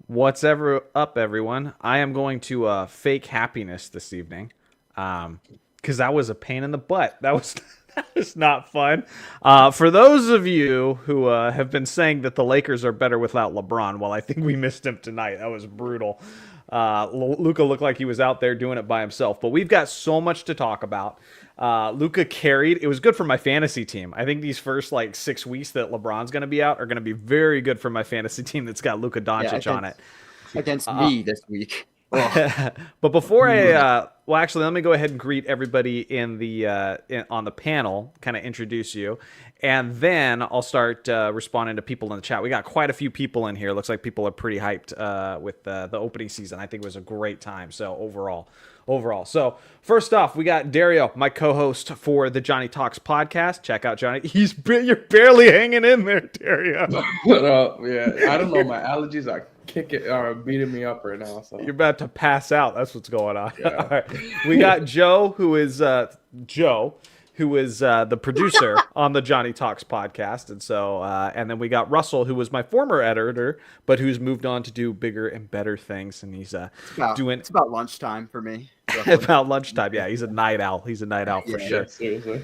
What's up, everyone? I am going to fake happiness this evening, because that was a pain in the butt. That was that was not fun. For those of you who have been saying that the Lakers are better without LeBron, well, I think we missed him tonight. That was brutal. Luka looked like he was out there doing it by himself. But we've got so much to talk about. Luka carried. It was good for my fantasy team. I think these first like 6 weeks that LeBron's going to be out are going to be very good for my fantasy team that's got Luka Doncic on it. Against me this week. But before well, actually, let me go ahead and greet everybody on the panel, kind of introduce you, and then I'll start responding to people in the chat. We got quite a few people in here. Looks like people are pretty hyped with the opening season. I think it was a great time. So overall. So first off, we got Dario, my co-host for the Johnny Talks podcast. Check out Johnny. You're barely hanging in there, Dario. Yeah, I don't know. My allergies are beating me up right now. So you're about to pass out. That's what's going on. Yeah. All right. We got Joe, who is the producer on the Johnny Talks podcast, and so and then we got Russell, who was my former editor, but who's moved on to do bigger and better things, and he's it's about lunchtime for me. About lunchtime. Yeah, he's a night owl. He's a night owl for sure. Seriously.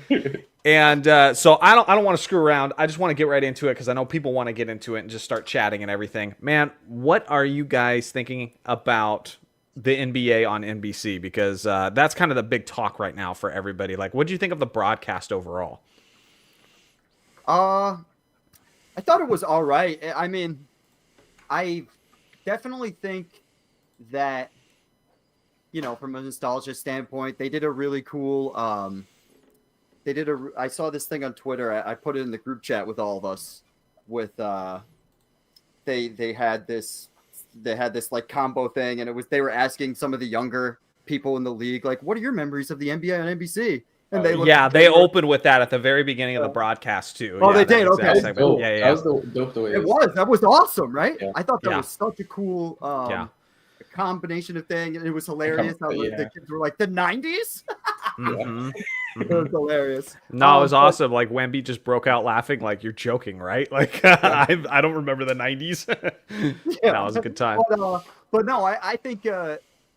And so I don't want to screw around. I just want to get right into it because I know people want to get into it and just start chatting and everything. Man, what are you guys thinking about the NBA on NBC? Because that's kind of the big talk right now for everybody. Like, what do you think of the broadcast overall? I thought it was all right. I mean, I definitely think that, from a nostalgia standpoint, they did a really cool. I saw this thing on Twitter. I put it in the group chat with all of us. With they had this like combo thing, and they were asking some of the younger people in the league, like, what are your memories of the NBA on NBC? And they opened with that at the very beginning of the broadcast too. Oh, they did. Okay, that was dope the way that was awesome, right? Yeah. I thought that was such a cool combination of thing, and it was hilarious how the kids were like the 90s. Mm-hmm. It was hilarious. No, it was awesome. Like Wemby just broke out laughing, like, you're joking, right? Like I don't remember the 90s. That was a good time. But no, I think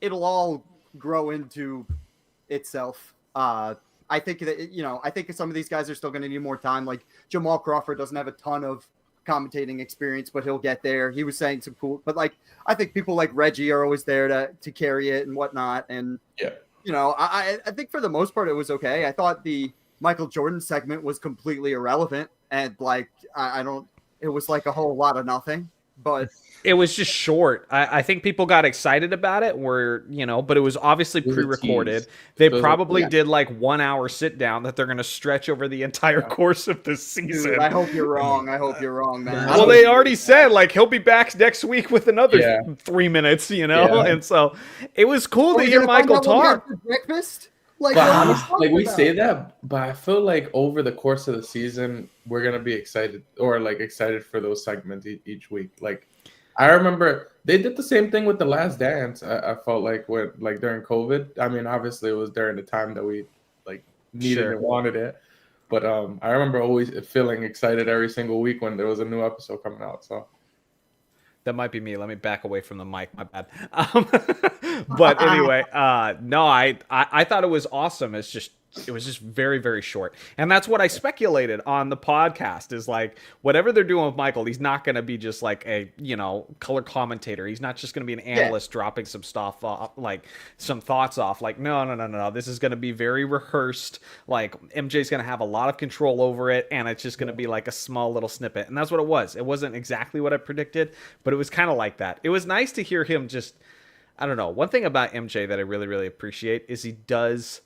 it'll all grow into itself. I think that I think some of these guys are still going to need more time. Like Jamal Crawford doesn't have a ton of commentating experience, but he'll get there. He was saying some cool, but like I think people like Reggie are always there to carry it and whatnot. And I think for the most part it was okay. I thought the Michael Jordan segment was completely irrelevant, and like it was like a whole lot of nothing. But it was just short. I think people got excited about it, but it was obviously pre-recorded. They probably did like 1 hour sit down that they're going to stretch over the entire course of this season. Dude, I hope you're wrong, man. Well, they already said like he'll be back next week with another 3 minutes, and so it was cool to hear Michael talk. Breakfast. We say that, but I feel like over the course of the season, we're gonna be excited for those segments each week. Like, I remember they did the same thing with The Last Dance. I felt like during COVID. I mean, obviously it was during the time that we needed and wanted it, but I remember always feeling excited every single week when there was a new episode coming out. So. That might be me. Let me back away from the mic. My bad. But anyway, no, I thought it was awesome. It was just very, very short. And that's what I speculated on the podcast is like, whatever they're doing with Michael, he's not going to be just like a, color commentator. He's not just going to be an analyst dropping some stuff off, like some thoughts off. Like, no. This is going to be very rehearsed. Like MJ's going to have a lot of control over it. And it's just going to be like a small little snippet. And that's what it was. It wasn't exactly what I predicted, but it was kind of like that. It was nice to hear him just, I don't know. One thing about MJ that I really, really appreciate is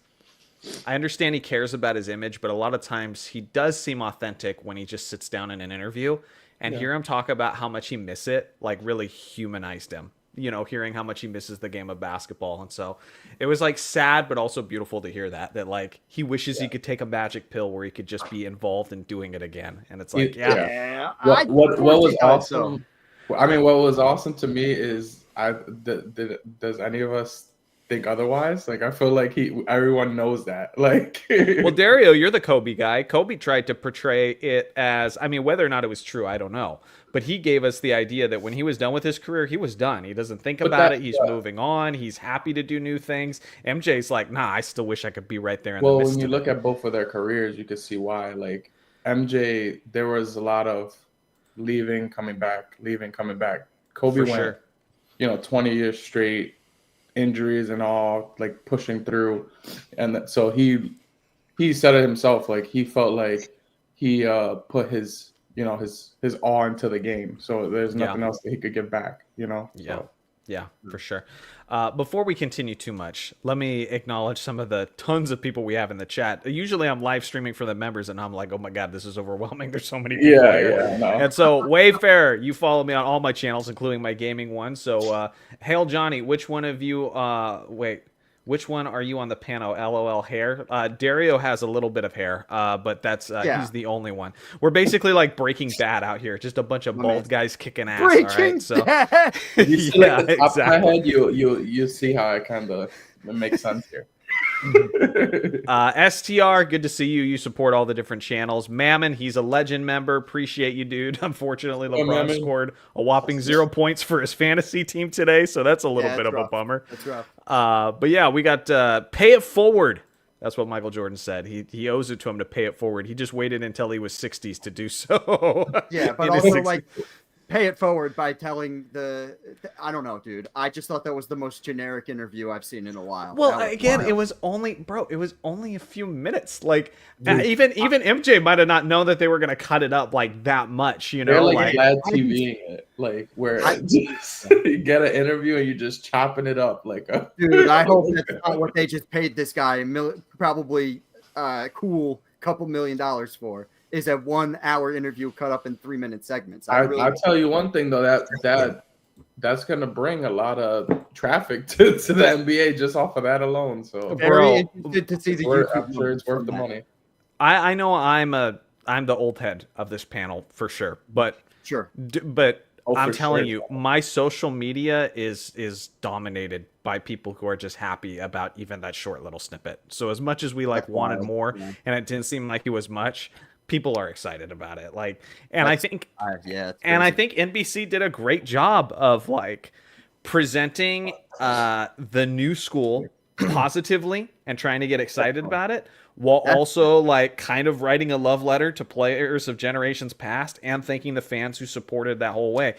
I understand he cares about his image, but a lot of times he does seem authentic when he just sits down in an interview, and hear him talk about how much he miss it, like really humanized him, hearing how much he misses the game of basketball. And so it was like sad, but also beautiful to hear that like he wishes he could take a magic pill where he could just be involved in doing it again. And it's like, What was awesome? I mean, what was awesome to me is does any of us think otherwise. Like I feel like everyone knows that. Like, Well, Dario, you're the Kobe guy. Kobe tried to portray it as, I mean, whether or not it was true, I don't know. But he gave us the idea that when he was done with his career, he was done. He doesn't think about it. He's moving on. He's happy to do new things. MJ's like, nah, I still wish I could be right there in the midst when you of look it. at both of their careers, you can see why. Like MJ, there was a lot of leaving, coming back, leaving, coming back. Kobe went, 20 years straight, injuries and all, like pushing through, and so he said it himself. Like he felt like he put his his all into the game, so there's nothing else that he could give back. Yeah, for sure. Before we continue too much, let me acknowledge some of the tons of people we have in the chat. Usually I'm live streaming for the members and I'm like, oh my God, this is overwhelming. There's so many people here. No. And so Wayfair, you follow me on all my channels, including my gaming one. So Hail Johnny, which one of you, which one are you on the panel? LOL hair. Dario has a little bit of hair, but that's he's the only one. We're basically like Breaking Bad out here, just a bunch of bald guys kicking ass. Breaking Bad. You see, like, the top of my head, you see how it kind of makes sense here. STR, good to see you. You support all the different channels. Mammon, he's a legend member. Appreciate you, dude. Unfortunately, LeBron scored a whopping 0 points for his fantasy team today, so that's a little bit of a bummer. That's rough. But yeah, we got pay it forward. That's what Michael Jordan said. He owes it to him to pay it forward. He just waited until he was 60s to do so. Yeah, but also like pay it forward by telling I don't know, dude. I just thought that was the most generic interview I've seen in a while. Well, again, it was only a few minutes. Like, even MJ might have not known that they were going to cut it up like that much, They're like bad TV it, like where you get an interview and you're just chopping it up like a dude. I hope that's not what they just paid this guy probably cool couple $1 million for. Is a 1 hour interview cut up in 3-minute segments. I'll tell you one thing though, that's gonna bring a lot of traffic to the NBA just off of that alone. So very interested to see the YouTube. I'm sure it's worth the money. I know I'm the old head of this panel for sure, but I'm telling you, my social media is dominated by people who are just happy about even that short little snippet. So as much as we wanted more, and it didn't seem like it was much, people are excited about it. I think NBC did a great job of presenting the new school positively and trying to get excited about it, while also kind of writing a love letter to players of generations past and thanking the fans who supported that whole way.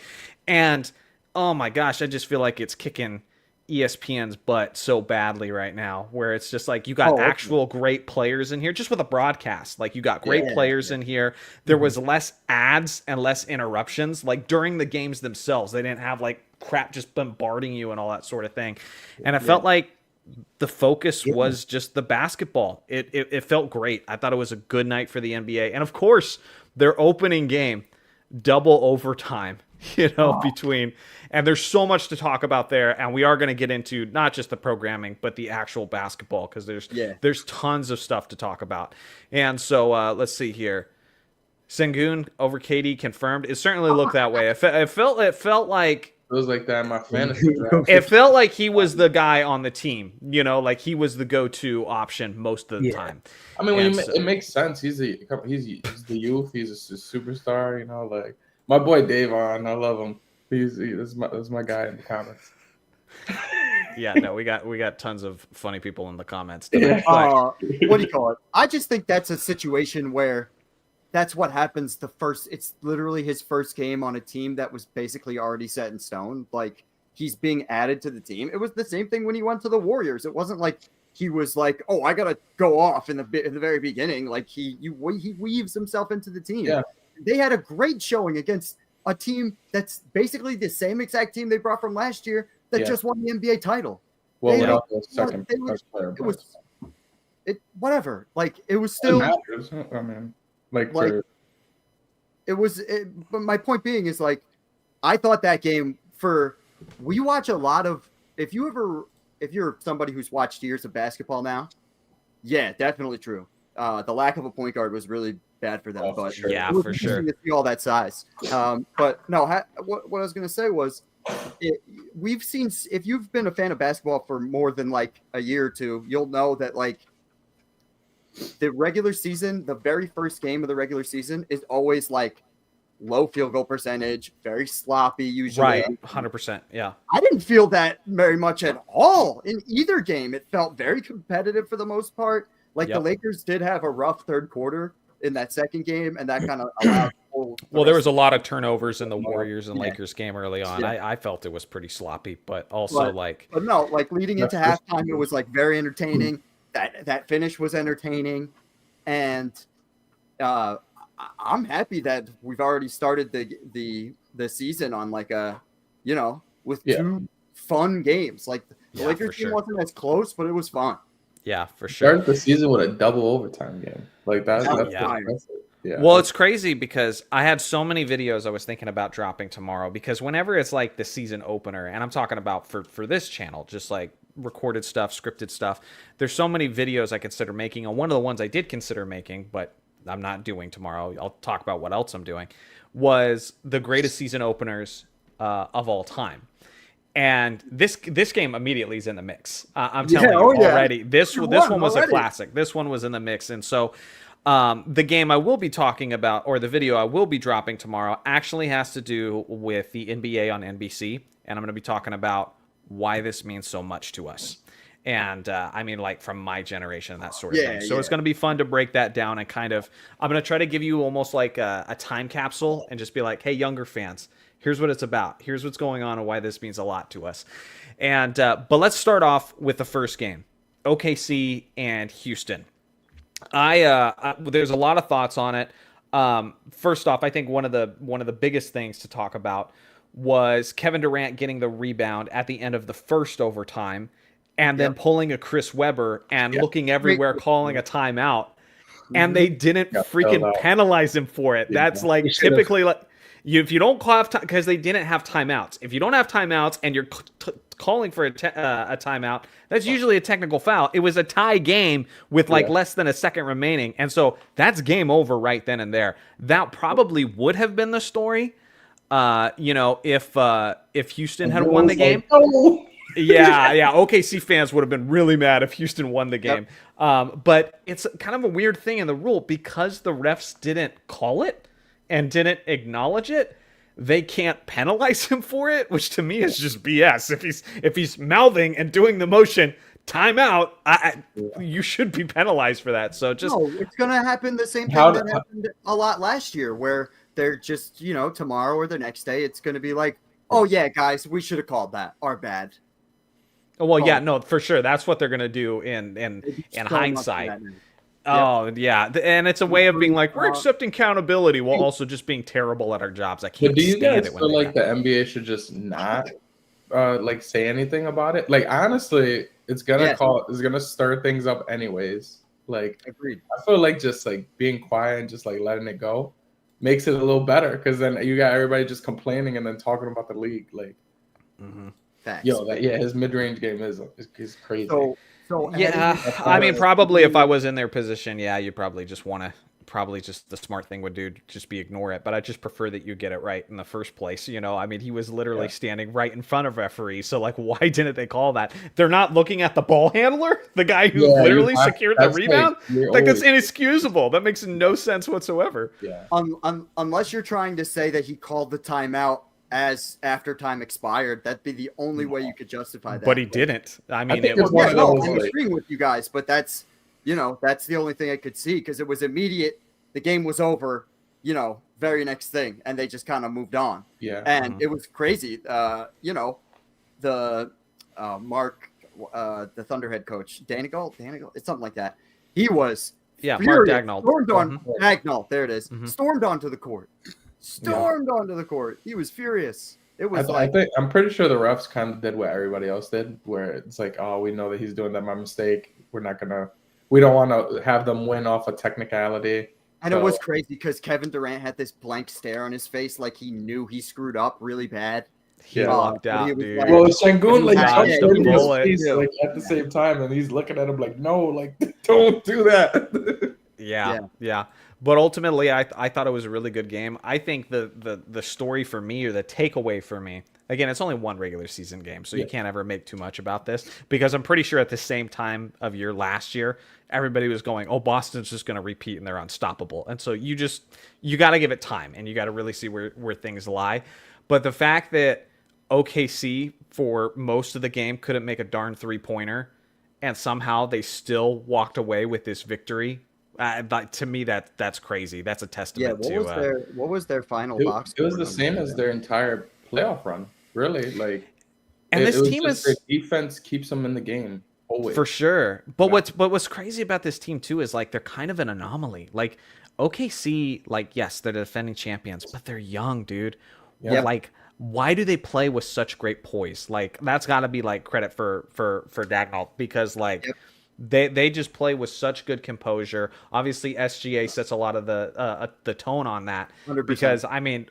And oh my gosh, I just feel like it's kicking ESPN's butt so badly right now, where it's just you got actual great players in here, just with a broadcast. You got great players in here. There was less ads and less interruptions. During the games themselves, they didn't have crap just bombarding you and all that sort of thing. And it felt like the focus was just the basketball. It felt great. I thought it was a good night for the NBA. And of course, their opening game, double overtime, between, and there's so much to talk about there. And we are going to get into not just the programming, but the actual basketball, because there's tons of stuff to talk about. And so let's see here. Sengun over KD confirmed. It certainly looked that way. It felt like it was like that in my fantasy draft. It felt like he was the guy on the team, he was the go-to option most of the time. I mean, it makes sense. He's the youth. He's a superstar. My boy Davon, I love him. That's my guy in the comments. Yeah, no, we got tons of funny people in the comments. What do you call it? I just think that's a situation where that's what happens it's literally his first game on a team that was basically already set in stone. He's being added to the team. It was the same thing when he went to the Warriors. It wasn't like he was like, oh, I got to go off in the very beginning. He weaves himself into the team. Yeah. They had a great showing against a team that's basically the same exact team they brought from last year that just won the NBA title. Well, without the second best player. Whatever. It was still. It matters. I mean, but my point being is I thought that game we watch a lot of, if you're somebody who's watched years of basketball now, yeah, definitely true. The lack of a point guard was really bad for them, but for sure. To see all that size. But no, what I was going to say was we've seen, if you've been a fan of basketball for more than like a year or two, you'll know that like the regular season, the very first game of the regular season is always like low field goal percentage, very sloppy usually. Right, 100%. Yeah. I didn't feel that very much at all in either game. It felt very competitive for the most part. Like the Lakers did have a rough third quarter in that second game, and that kind of allowed. Well, there was a lot of turnovers in the Warriors and Lakers game early on. Yeah. I felt it was pretty sloppy, but also but no, like leading into halftime, it was like very entertaining. That finish was entertaining, and I'm happy that we've already started the season on like a, with two fun games. Like the Lakers team wasn't as close, but it was fun. Yeah, for sure. Started the season with a double overtime game. Like that's impressive. Yeah. Well, it's crazy because I had so many videos I was thinking about dropping tomorrow, because whenever it's like the season opener, and I'm talking about for this channel, just like recorded stuff, scripted stuff, there's so many videos I consider making. And one of the ones I did consider making, but I'm not doing tomorrow, I'll talk about what else I'm doing, was the greatest season openers of all time. And this game immediately is in the mix. I'm telling you already. This one was a classic. This one was in the mix. And so the game I will be talking about, or the video I will be dropping tomorrow, actually has to do with the NBA on NBC. And I'm going to be talking about why this means so much to us. And I mean, like from my generation, that sort of thing. So it's going to be fun to break that down and kind of, I'm going to try to give you almost like a time capsule and just be like, hey, younger fans, here's what it's about. Here's what's going on and why this means a lot to us. And but let's start off with the first game, OKC and Houston. There's a lot of thoughts on it. First off, I think one of the biggest things to talk about was Kevin Durant getting the rebound at the end of the first overtime, and then pulling a Chris Webber and looking everywhere, calling a timeout, and they didn't freaking penalize him for it. That's like typically like. If you don't call time, because they didn't have timeouts. If you don't have timeouts and you're calling for a timeout, that's usually a technical foul. It was a tie game with like less than a second remaining, and so that's game over right then and there. That probably would have been the story, if Houston had won the game. Yeah. OKC fans would have been really mad if Houston won the game. But it's kind of a weird thing in the rule, because the refs didn't call it and didn't acknowledge it, they can't penalize him for it, which to me is just BS. If he's mouthing and doing the motion, timeout, you should be penalized for that. So just it's gonna happen the same thing that happened a lot last year, where they're just tomorrow or the next day, it's gonna be like, oh yeah, guys, we should have called that. Our bad. Well, yeah, no, for sure. That's what they're gonna do in hindsight. Oh, yeah. And it's a way of being like, we're accepting accountability while also just being terrible at our jobs. I can't do you stand guys it when feel like the NBA should just not like say anything about it? Like, honestly, it's gonna stir things up anyways. Like, agreed. I feel like just like being quiet and just like letting it go makes it a little better, because then you got everybody just complaining and then talking about the league. Like, Facts. His mid-range game is crazy. So yeah, I mean, probably if I was in their position, you'd probably just want to, the smart thing would do, just be ignore it. But I just prefer that you get it right in the first place. I mean, he was literally standing right in front of referee. So like, why didn't they call that? They're not looking at the ball handler, the guy who literally secured the rebound. Like that's inexcusable. That makes no sense whatsoever. Yeah. Unless you're trying to say that he called the timeout as after time expired, that'd be the only way you could justify that. But he didn't. I mean, it was one of those. I'm agreeing with you guys, but that's the only thing I could see, because it was immediate. The game was over, very next thing, and they just kind of moved on. Yeah, and it was crazy. The Mark, the Thunder head coach, Daigneault, it's something like that. He was Mark Daigneault. Stormed on Daigneault. There it is. Stormed onto the court. Onto the court. He was furious. It was I'm pretty sure the refs kind of did what everybody else did, where it's like, oh, we know that he's doing that by mistake. We don't want to have them win off a technicality. And it was crazy because Kevin Durant had this blank stare on his face, like he knew he screwed up really bad. He lucked out, dude. Well, Sengun at the same time, and he's looking at him like, no, like, don't do that. Yeah. But ultimately, I thought it was a really good game. I think the story for me, or the takeaway for me, again, it's only one regular season game, so you can't ever make too much about this, because I'm pretty sure at the same time of year last year, everybody was going, oh, Boston's just going to repeat and they're unstoppable. And so you got to give it time, and you got to really see where things lie. But the fact that OKC for most of the game couldn't make a darn 3-pointer, and somehow they still walked away with this victory, to me, that's crazy. That's a testament what was their final box It was score the same as their entire playoff run, really. Like, and this team is their defense keeps them in the game always, for sure. But what's crazy about this team too is, like, they're kind of an anomaly. Like, OKC, like, yes, they're the defending champions, but they're young, dude. Yeah. Like, why do they play with such great poise? Like, that's got to be like credit for Dagnall, because like they just play with such good composure. Obviously, SGA sets a lot of the tone on that 100%. because I mean,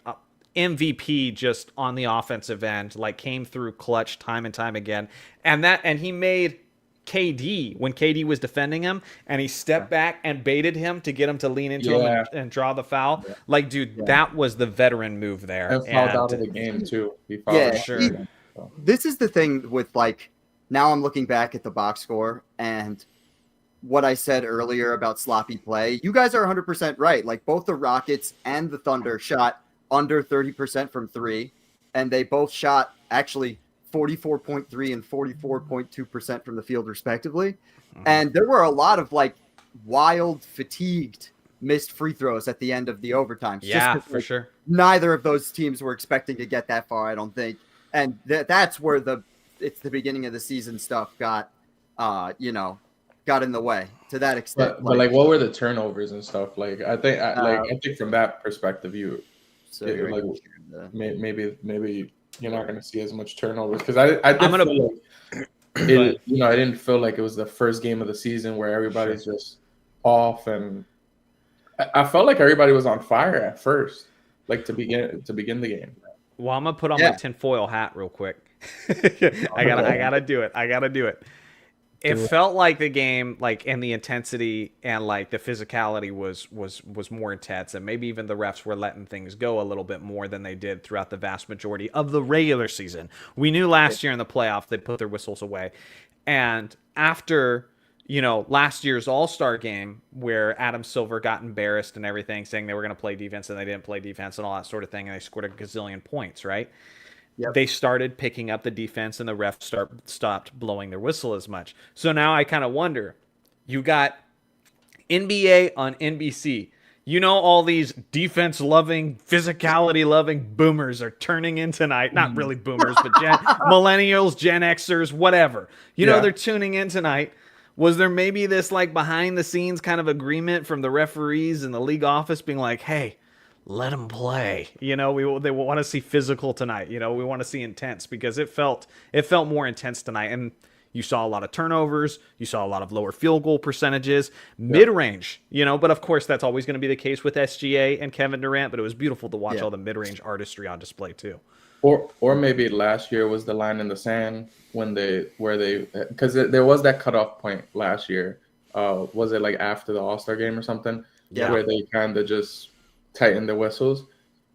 MVP just on the offensive end, like, came through clutch time and time again, and he made KD when KD was defending him, and he stepped back and baited him to get him to lean into him and draw the foul. Like, dude, that was the veteran move there. And fouled out of the game too. He fouled Yeah, for sure. This is the thing with, like, now I'm looking back at the box score and what I said earlier about sloppy play. You guys are 100% right. Like, both the Rockets and the Thunder shot under 30% from three, and they both shot actually 44.3 and 44.2% from the field, respectively. And there were a lot of, like, wild, fatigued missed free throws at the end of the overtime. Yeah, just 'cause, for like, sure. neither of those teams were expecting to get that far, I don't think. And that's where it's the beginning of the season stuff got in the way to that extent. But like, what were the turnovers and stuff? Like, I think from that perspective, maybe you're not going to see as much turnovers, because I didn't feel like it was the first game of the season where everybody's just off, and I felt like everybody was on fire at first, like to begin the game. Well, I'm gonna put on my tinfoil hat real quick. I gotta do it. It felt like the game, like, and the intensity and like the physicality was more intense, and maybe even the refs were letting things go a little bit more than they did throughout the vast majority of the regular season. We knew last year in the playoffs they put their whistles away, and after last year's All-Star game where Adam Silver got embarrassed and everything, saying they were going to play defense and they didn't play defense and all that sort of thing, and they scored a gazillion points, right? Yep. They started picking up the defense, and the refs stopped blowing their whistle as much. So now I kind of wonder, you got NBA on NBC. All these defense-loving, physicality-loving boomers are turning in tonight. Not really boomers, but millennials, Gen Xers, whatever. They're tuning in tonight. Was there maybe this, like, behind-the-scenes kind of agreement from the referees and the league office being like, hey, let them play. They want to see physical tonight. We want to see intense, because it felt more intense tonight. And you saw a lot of turnovers. You saw a lot of lower field goal percentages, mid-range, but of course that's always going to be the case with SGA and Kevin Durant, but it was beautiful to watch all the mid-range artistry on display too. Or maybe last year was the line in the sand because there was that cutoff point last year. Was it like after the All-Star game or something? Yeah. Where they kind of just tighten the whistles.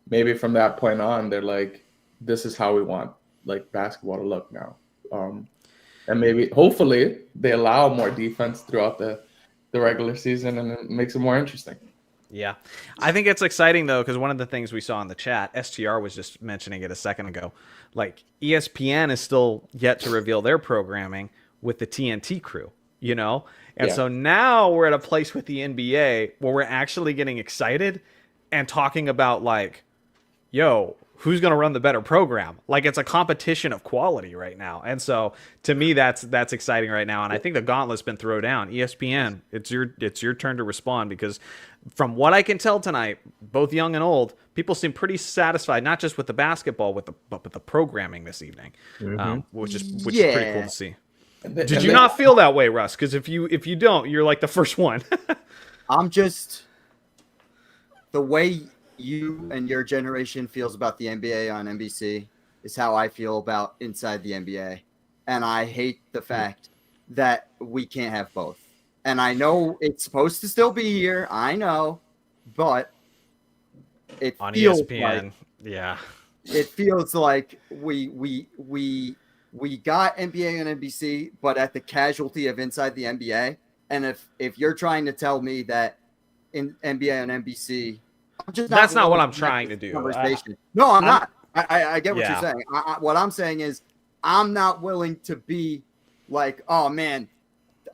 Maybe from that point on, they're like, this is how we want, like, basketball to look now. And maybe, hopefully, they allow more defense throughout the regular season, and it makes it more interesting. Yeah. I think it's exciting, though, because one of the things we saw in the chat, STR was just mentioning it a second ago, like, ESPN is still yet to reveal their programming with the TNT crew, And so now we're at a place with the NBA where we're actually getting excited and talking about, like, yo, who's going to run the better program? Like, it's a competition of quality right now. And so to me, that's exciting right now. And I think the gauntlet's been thrown down. ESPN, it's your turn to respond, because from what I can tell tonight, both young and old, people seem pretty satisfied, not just with the basketball, but with the programming this evening, which is pretty cool to see. Did you not feel that way, Russ? Because if you don't, you're like the first one. I'm just, the way you and your generation feels about the NBA on NBC is how I feel about inside the NBA. And I hate the fact that we can't have both. and I know it's supposed to still be here. I know, but it On feels ESPN, like, yeah. it feels like we got NBA and NBC, but at the casualty of Inside the NBA. And if you're trying to tell me that in NBA and NBC, I'm just That's not what willing I'm trying to do. Conversation. No, I'm not. I get what Yeah. you're saying. What I'm saying is I'm not willing to be like, oh man,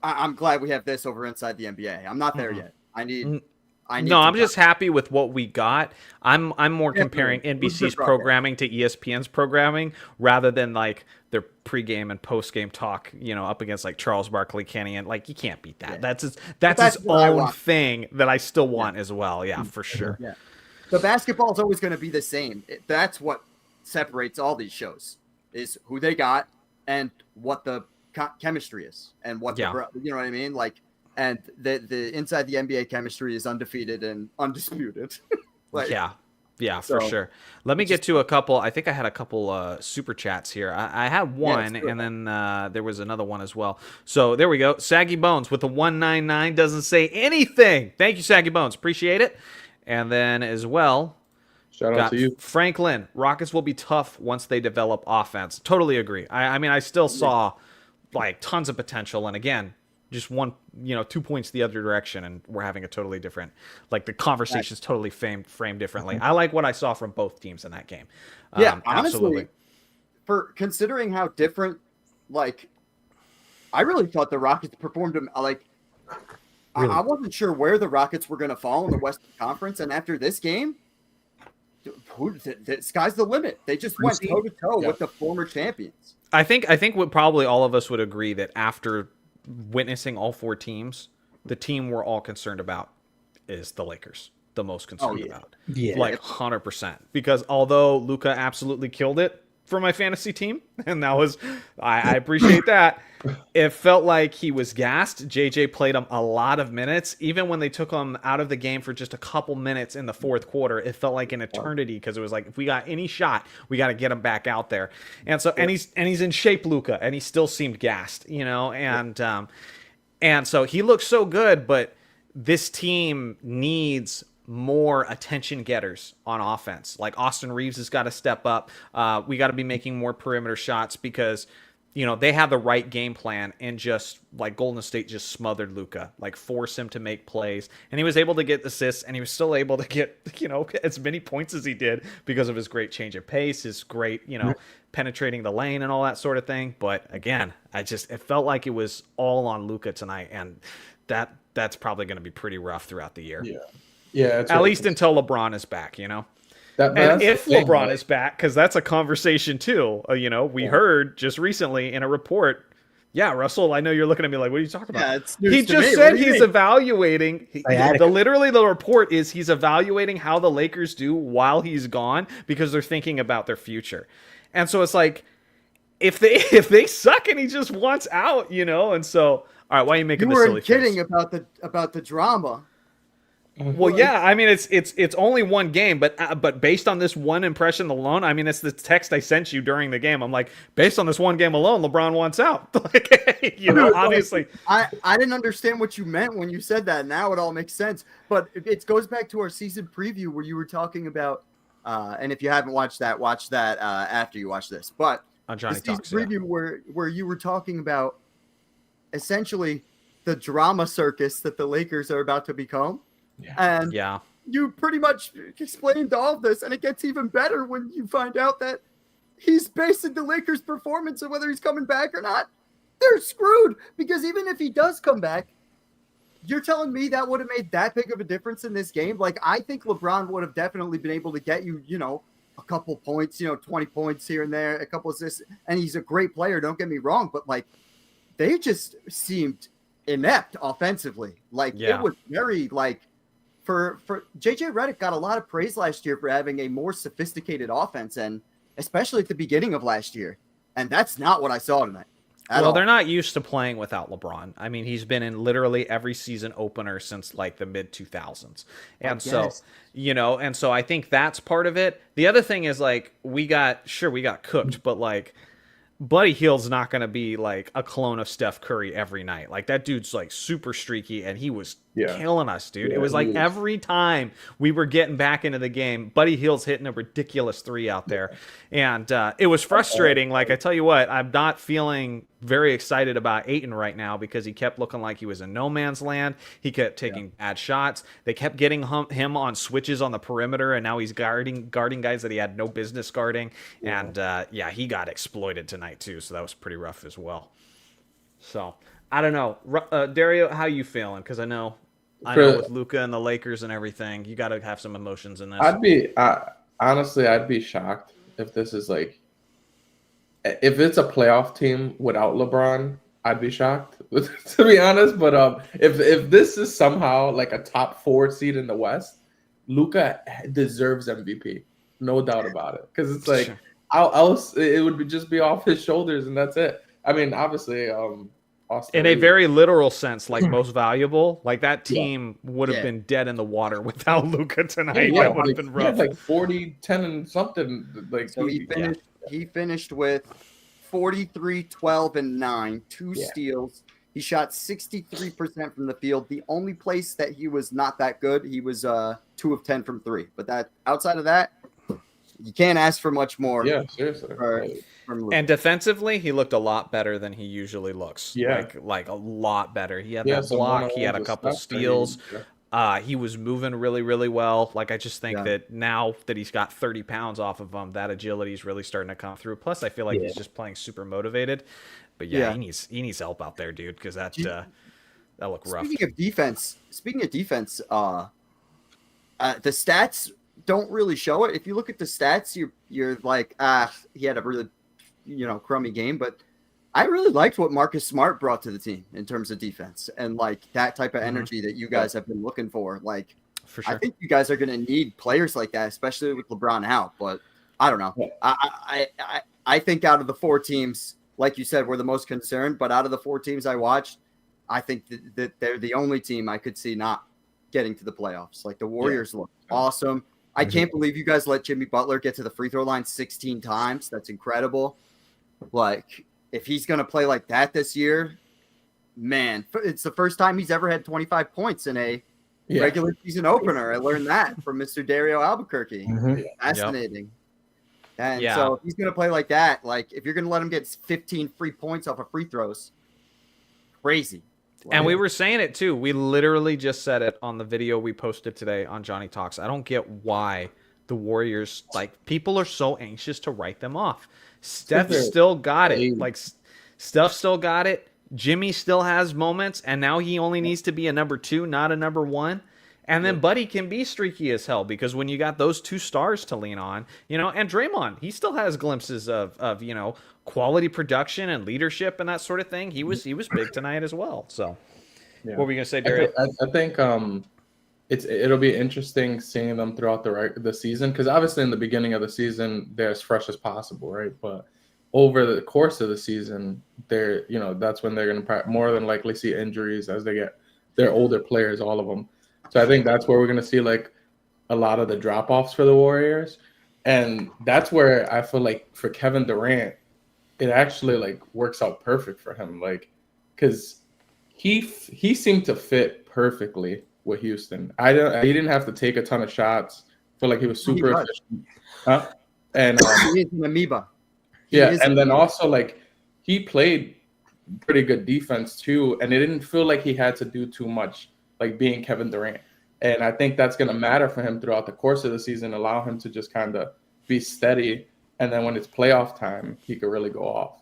I'm glad we have this over Inside the NBA. I'm not there yet. I need. I'm just happy with what we got. I'm more comparing Definitely. NBC's programming to ESPN's programming rather than like their pregame and postgame talk, up against like Charles Barkley, Kenny, and like you can't beat that. Yeah. That's its what I own want. thing that I still want as well. Yeah, for sure. Yeah. The basketball is always going to be the same. That's what separates all these shows is who they got and what the chemistry is and what you know what I mean? Like, and the Inside the NBA chemistry is undefeated and undisputed. For sure. Let me get to a couple. I think I had a couple super chats here. I had one, and then there was another one as well. So there we go. Saggy Bones with the 199 doesn't say anything. Thank you, Saggy Bones. Appreciate it. And then as well, shout out to you, Franklin. Rockets will be tough once they develop offense. Totally agree. I mean, I still saw like tons of potential, and again, just 2 points the other direction, and we're having a totally different, like the conversation's totally framed differently. I like what I saw from both teams in that game. Honestly, absolutely. For considering how different, like, I really thought the Rockets performed like. Really? I wasn't sure where the Rockets were going to fall in the Western Conference, and after this game, the sky's the limit. They just went toe to toe with the former champions. I think what probably all of us would agree that after witnessing all four teams, the team we're all concerned about is the Lakers. The most concerned about, like 100%. Because although Luka absolutely killed it for my fantasy team, and that was I appreciate that. It felt like he was gassed. JJ played him a lot of minutes. Even when they took him out of the game for just a couple minutes in the fourth quarter, it felt like an eternity because it was like, if we got any shot, we got to get him back out there. And so, and he's in shape, Luka, and he still seemed gassed, and so he looks so good, but this team needs more attention getters on offense. Like Austin Reeves has got to step up. We got to be making more perimeter shots because they have the right game plan, and just like Golden State just smothered Luka, like force him to make plays, and he was able to get assists, and he was still able to get as many points as he did because of his great change of pace, his great penetrating the lane and all that sort of thing. But again, it felt like it was all on Luka tonight, and that's probably going to be pretty rough throughout the year. Yeah. At least until LeBron is back, And if LeBron is back, because that's a conversation too. We heard just recently in a report. Yeah, Russell, I know you're looking at me like, what are you talking about? Yeah, it's news he to just me. said he's evaluating. Literally, the report is he's evaluating how the Lakers do while he's gone because they're thinking about their future. And so it's like, if they suck and he just wants out, and so all right, why are you making this silly face? You weren't kidding about the drama. Well, yeah, I mean it's only one game, but based on this one impression alone, I mean it's the text I sent you during the game. I'm like, based on this one game alone, LeBron wants out. Obviously. I didn't understand what you meant when you said that. Now it all makes sense. But it goes back to our season preview where you were talking about, and if you haven't watched that, watch that after you watch this. But on Johnny the season Talks, preview where you were talking about essentially the drama circus that the Lakers are about to become. And you pretty much explained all of this, and it gets even better when you find out that he's basing the Lakers' performance on whether he's coming back or not. They're screwed, because even if he does come back, you're telling me that would have made that big of a difference in this game? Like, I think LeBron would have definitely been able to get you, a couple points, 20 points here and there, a couple assists, and he's a great player, don't get me wrong, but, like, they just seemed inept offensively. Like, it was very, like, for JJ Redick got a lot of praise last year for having a more sophisticated offense, and especially at the beginning of last year. And that's not what I saw tonight. Well, they're not used to playing without LeBron. I mean, he's been in literally every season opener since like the mid 2000s. And so I think that's part of it. The other thing is like we got cooked, but like Buddy Hield's not going to be like a clone of Steph Curry every night. Like that dude's like super streaky, and he was killing us, dude. Yeah, it was like every time we were getting back into the game, Buddy Hield's hitting a ridiculous 3 out there, and it was frustrating. Like I tell you what, I'm not feeling very excited about Ayton right now because he kept looking like he was in no man's land. He kept taking bad shots. They kept getting him on switches on the perimeter, and now he's guarding guys that he had no business guarding. And he got exploited tonight too, so that was pretty rough as well. So I don't know, Dario, how you feeling? Because I know with Luka and the Lakers and everything, you got to have some emotions in this. Honestly, I'd be shocked if this is like, if it's a playoff team without LeBron, I'd be shocked, to be honest. But if this is somehow like a top 4 seed in the West, Luka deserves MVP, no doubt about it. Because it's like, how else it would just be off his shoulders, and that's it. I mean, obviously, Austin in a very literal sense, like most valuable, like that team would have been dead in the water without Luka tonight. That would have been rough. Like 40, 10 and something. Like so he finished with 43, 12, and 9, 2 steals. He shot 63% from the field. The only place that he was not that good, he was 2 of 10 from 3. But that outside of that, you can't ask for much more. Yeah, seriously. And defensively, he looked a lot better than he usually looks. Yeah, like a lot better. He had that block. He had a couple steals. He was moving really, really well. Like I just think that now that he's got 30 pounds off of him, that agility is really starting to come through. Plus, I feel like he's just playing super motivated. But he needs help out there, dude, because that looked rough. Speaking of defense, the stats don't really show it. If you look at the stats, you're like, he had a really crummy game, but I really liked what Marcus Smart brought to the team in terms of defense and like that type of energy that you guys have been looking for. Like, for sure. I think you guys are going to need players like that, especially with LeBron out. But I don't know. I think out of the 4 teams, like you said, we're the most concerned. But out of the 4 teams I watched, I think that they're the only team I could see not getting to the playoffs. Like the Warriors look awesome. I can't believe you guys let Jimmy Butler get to the free throw line 16 times. That's incredible. Like, if he's going to play like that this year, man, it's the first time he's ever had 25 points in a regular season opener. I learned that from Mr. Dario Albuquerque. Fascinating. And so if he's going to play like that, like if you're going to let him get 15 free points off of free throws, crazy. And we were saying it too. We literally just said it on the video we posted today on Johnny Talks. I don't get why the Warriors, like, people are so anxious to write them off. Steph still got it. Like, Steph still got it. Jimmy still has moments, and now he only needs to be a number 2, not a number 1. And then Buddy can be streaky as hell because when you got those 2 stars to lean on, and Draymond, he still has glimpses of quality production and leadership and that sort of thing. He was big tonight as well. So what were you gonna say, Derek? I think it'll be interesting seeing them throughout the season, because obviously in the beginning of the season they're as fresh as possible, right? But over the course of the season, that's when they're gonna more than likely see injuries as they're older players, all of them. So I think that's where we're gonna see like a lot of the drop offs for the Warriors, and that's where I feel like for Kevin Durant, it actually like works out perfect for him, like because he seemed to fit perfectly with Houston. He didn't have to take a ton of shots. I feel like he was super efficient. And he is an amoeba. And then also like he played pretty good defense too, and it didn't feel like he had to do too much, like being Kevin Durant. And I think that's going to matter for him throughout the course of the season, allow him to just kind of be steady. And then when it's playoff time, he could really go off.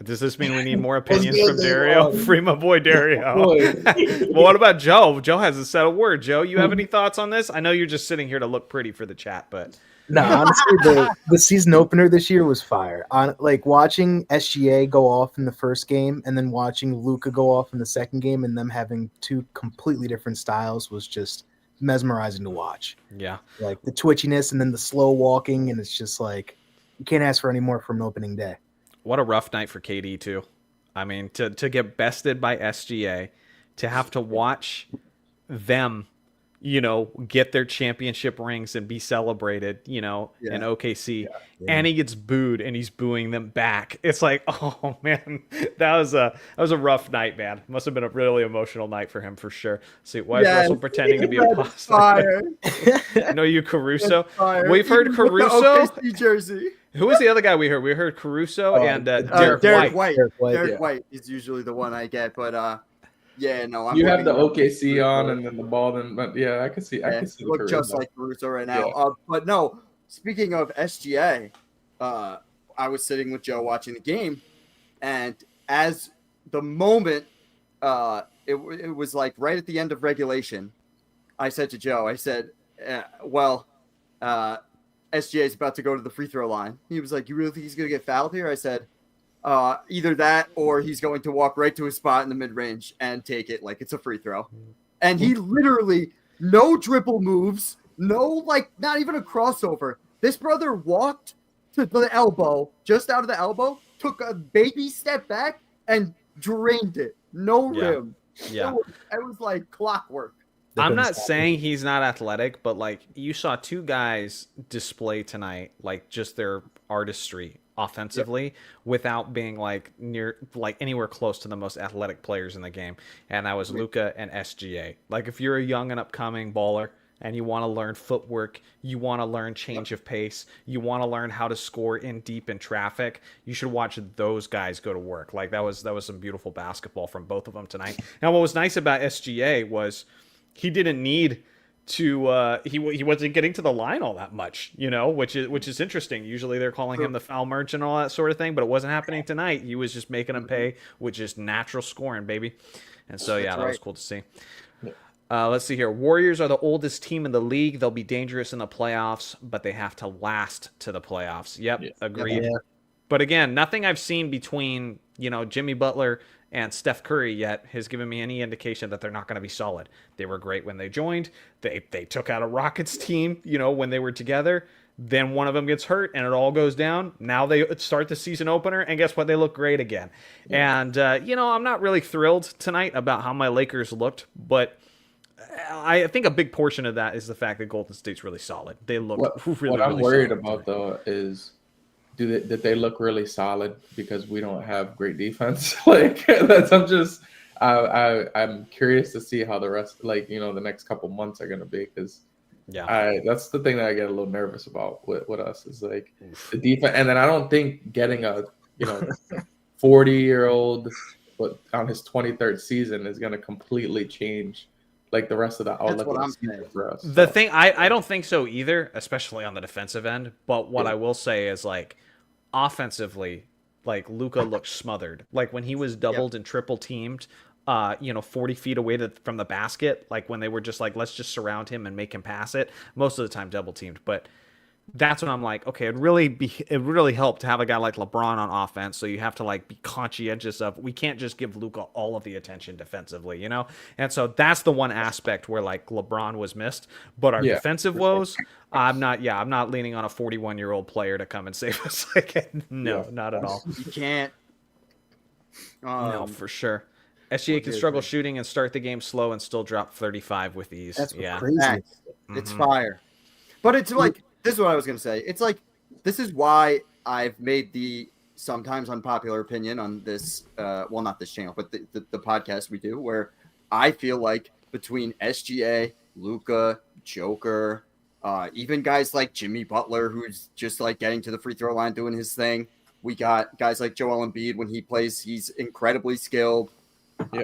Does this mean we need more opinions from Dario? Free my boy Dario. Well, what about Joe? Joe has a set of words. Joe, you have any thoughts on this? I know you're just sitting here to look pretty for the chat, but no, honestly, the season opener this year was fire. Like watching SGA go off in the first game and then watching Luka go off in the second game and them having 2 completely different styles was just mesmerizing to watch. Yeah. Like the twitchiness and then the slow walking, and it's just like you can't ask for any more from an opening day. What a rough night for KD too. I mean, to get bested by SGA, to have to watch them get their championship rings and be celebrated, in OKC, and he gets booed and he's booing them back. It's like, oh man, that was a rough night, man. Must have been a really emotional night for him for sure. See, why is Russell pretending to be a pasta? No, you Caruso. We've heard Caruso. OKC jersey. Who was the other guy we heard? We heard Caruso and Derek White. Derek White is usually the one I get, but yeah, no. You have the OKC on and then the ball, but yeah, I can see. I can see. Look just like Caruso right now. Yeah. But no. Speaking of SGA, I was sitting with Joe watching the game, and as the moment, it was like right at the end of regulation. I said to Joe, SGA is about to go to the free throw line. He was like, "You really think he's going to get fouled here?" I said, either that or he's going to walk right to his spot in the mid-range and take it like it's a free throw. And he literally, no dribble moves, not even a crossover. This brother walked to the elbow, just out of the elbow, took a baby step back and drained it. No rim. Yeah. It was like clockwork. I'm not saying he's not athletic, but like you saw two guys display tonight, like just their artistry offensively without being anywhere close to the most athletic players in the game. And that was Luka and SGA. Like if you're a young and upcoming baller and you want to learn footwork, you want to learn change of pace, you want to learn how to score in deep in traffic, you should watch those guys go to work. Like that was some beautiful basketball from both of them tonight. Now what was nice about SGA was he didn't need to he wasn't getting to the line all that much, which is interesting. Usually they're calling him the foul merchant and all that sort of thing, but it wasn't happening tonight. He was just making him pay with just natural scoring, baby. And so that was cool to see. Let's see here. Warriors are the oldest team in the league. They'll be dangerous in the playoffs, but they have to last to the playoffs. Yep, agreed. Yeah. But again, nothing I've seen between Jimmy Butler and Steph Curry yet has given me any indication that they're not going to be solid. They were great when they joined. They took out a Rockets team, when they were together. Then one of them gets hurt and it all goes down. Now they start the season opener and guess what? They look great again. Yeah. And, I'm not really thrilled tonight about how my Lakers looked, but I think a big portion of that is the fact that Golden State's really solid. They look really What I'm really worried solid about, though, is did they look really solid because we don't have great defense? I'm curious to see how the rest, the next couple months are going to be, because that's the thing that I get a little nervous about with us is the defense. And then I don't think getting a 40-year-old but on his 23rd season is going to completely change the rest of the outlook of the season for us. The thing, I don't think so either, especially on the defensive end. But what I will say is offensively, Luka looked smothered. When he was doubled and triple teamed, 40 feet away from the basket, when they were just let's just surround him and make him pass it. Most of the time double teamed, but that's when I'm like, okay, it really helped to have a guy like LeBron on offense. So you have to be conscientious of, we can't just give Luka all of the attention defensively, And so that's the one aspect where LeBron was missed, but our defensive woes, I'm not leaning on a 41-year-old player to come and save us. Not at all. You can't. No, for sure. SGA can struggle shooting and start the game slow and still drop 35 with ease. That's crazy. It's fire. But it's this is what I was going to say. It's this is why I've made the sometimes unpopular opinion on this, not this channel, but the podcast we do, where I feel like between SGA, Luka, Joker, even guys like Jimmy Butler, who's just getting to the free throw line, doing his thing. We got guys like Joel Embiid. When he plays, he's incredibly skilled. Yeah.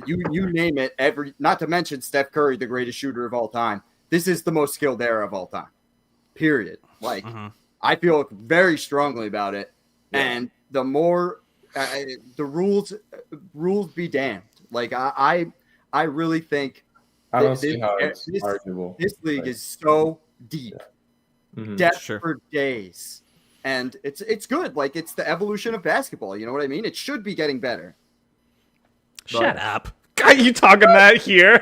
You name it. Not to mention Steph Curry, the greatest shooter of all time. This is the most skilled era of all time. Period. I feel very strongly about it, and the more the rules be damned. I really think I don't see how it's arguable. This league is so deep, depth for days, and it's good. It's the evolution of basketball. You know what I mean? It should be getting better. Shut up. You talking that here?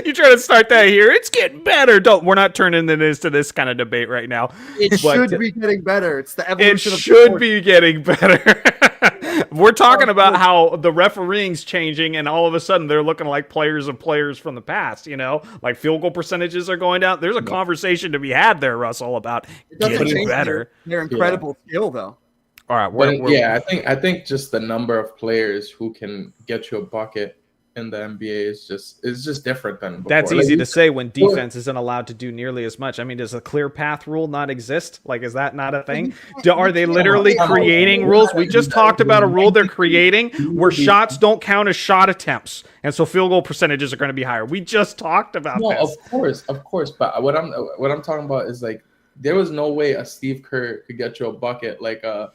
You trying to start that here? It's getting better. We're not turning this to this kind of debate right now. It should be getting better. It's the It evolution of should sport. be getting better. We're talking about how the refereeing's changing, and all of a sudden they're looking like players from the past. Like field goal percentages are going down. There's a conversation to be had there, Russell, about It doesn't getting change better. their incredible skill, though. All right, I think just the number of players who can get you a bucket in the NBA is just different than before. That's easy to say when defense isn't allowed to do nearly as much. I mean, does a clear path rule not exist? Like, is that not a thing? Are they literally creating rules? We just talked about a rule they're creating where shots don't count as shot attempts, and so field goal percentages are going to be higher. We just talked about this. Of course. But what I'm talking about is like there was no way a Steve Kerr could get you a bucket like a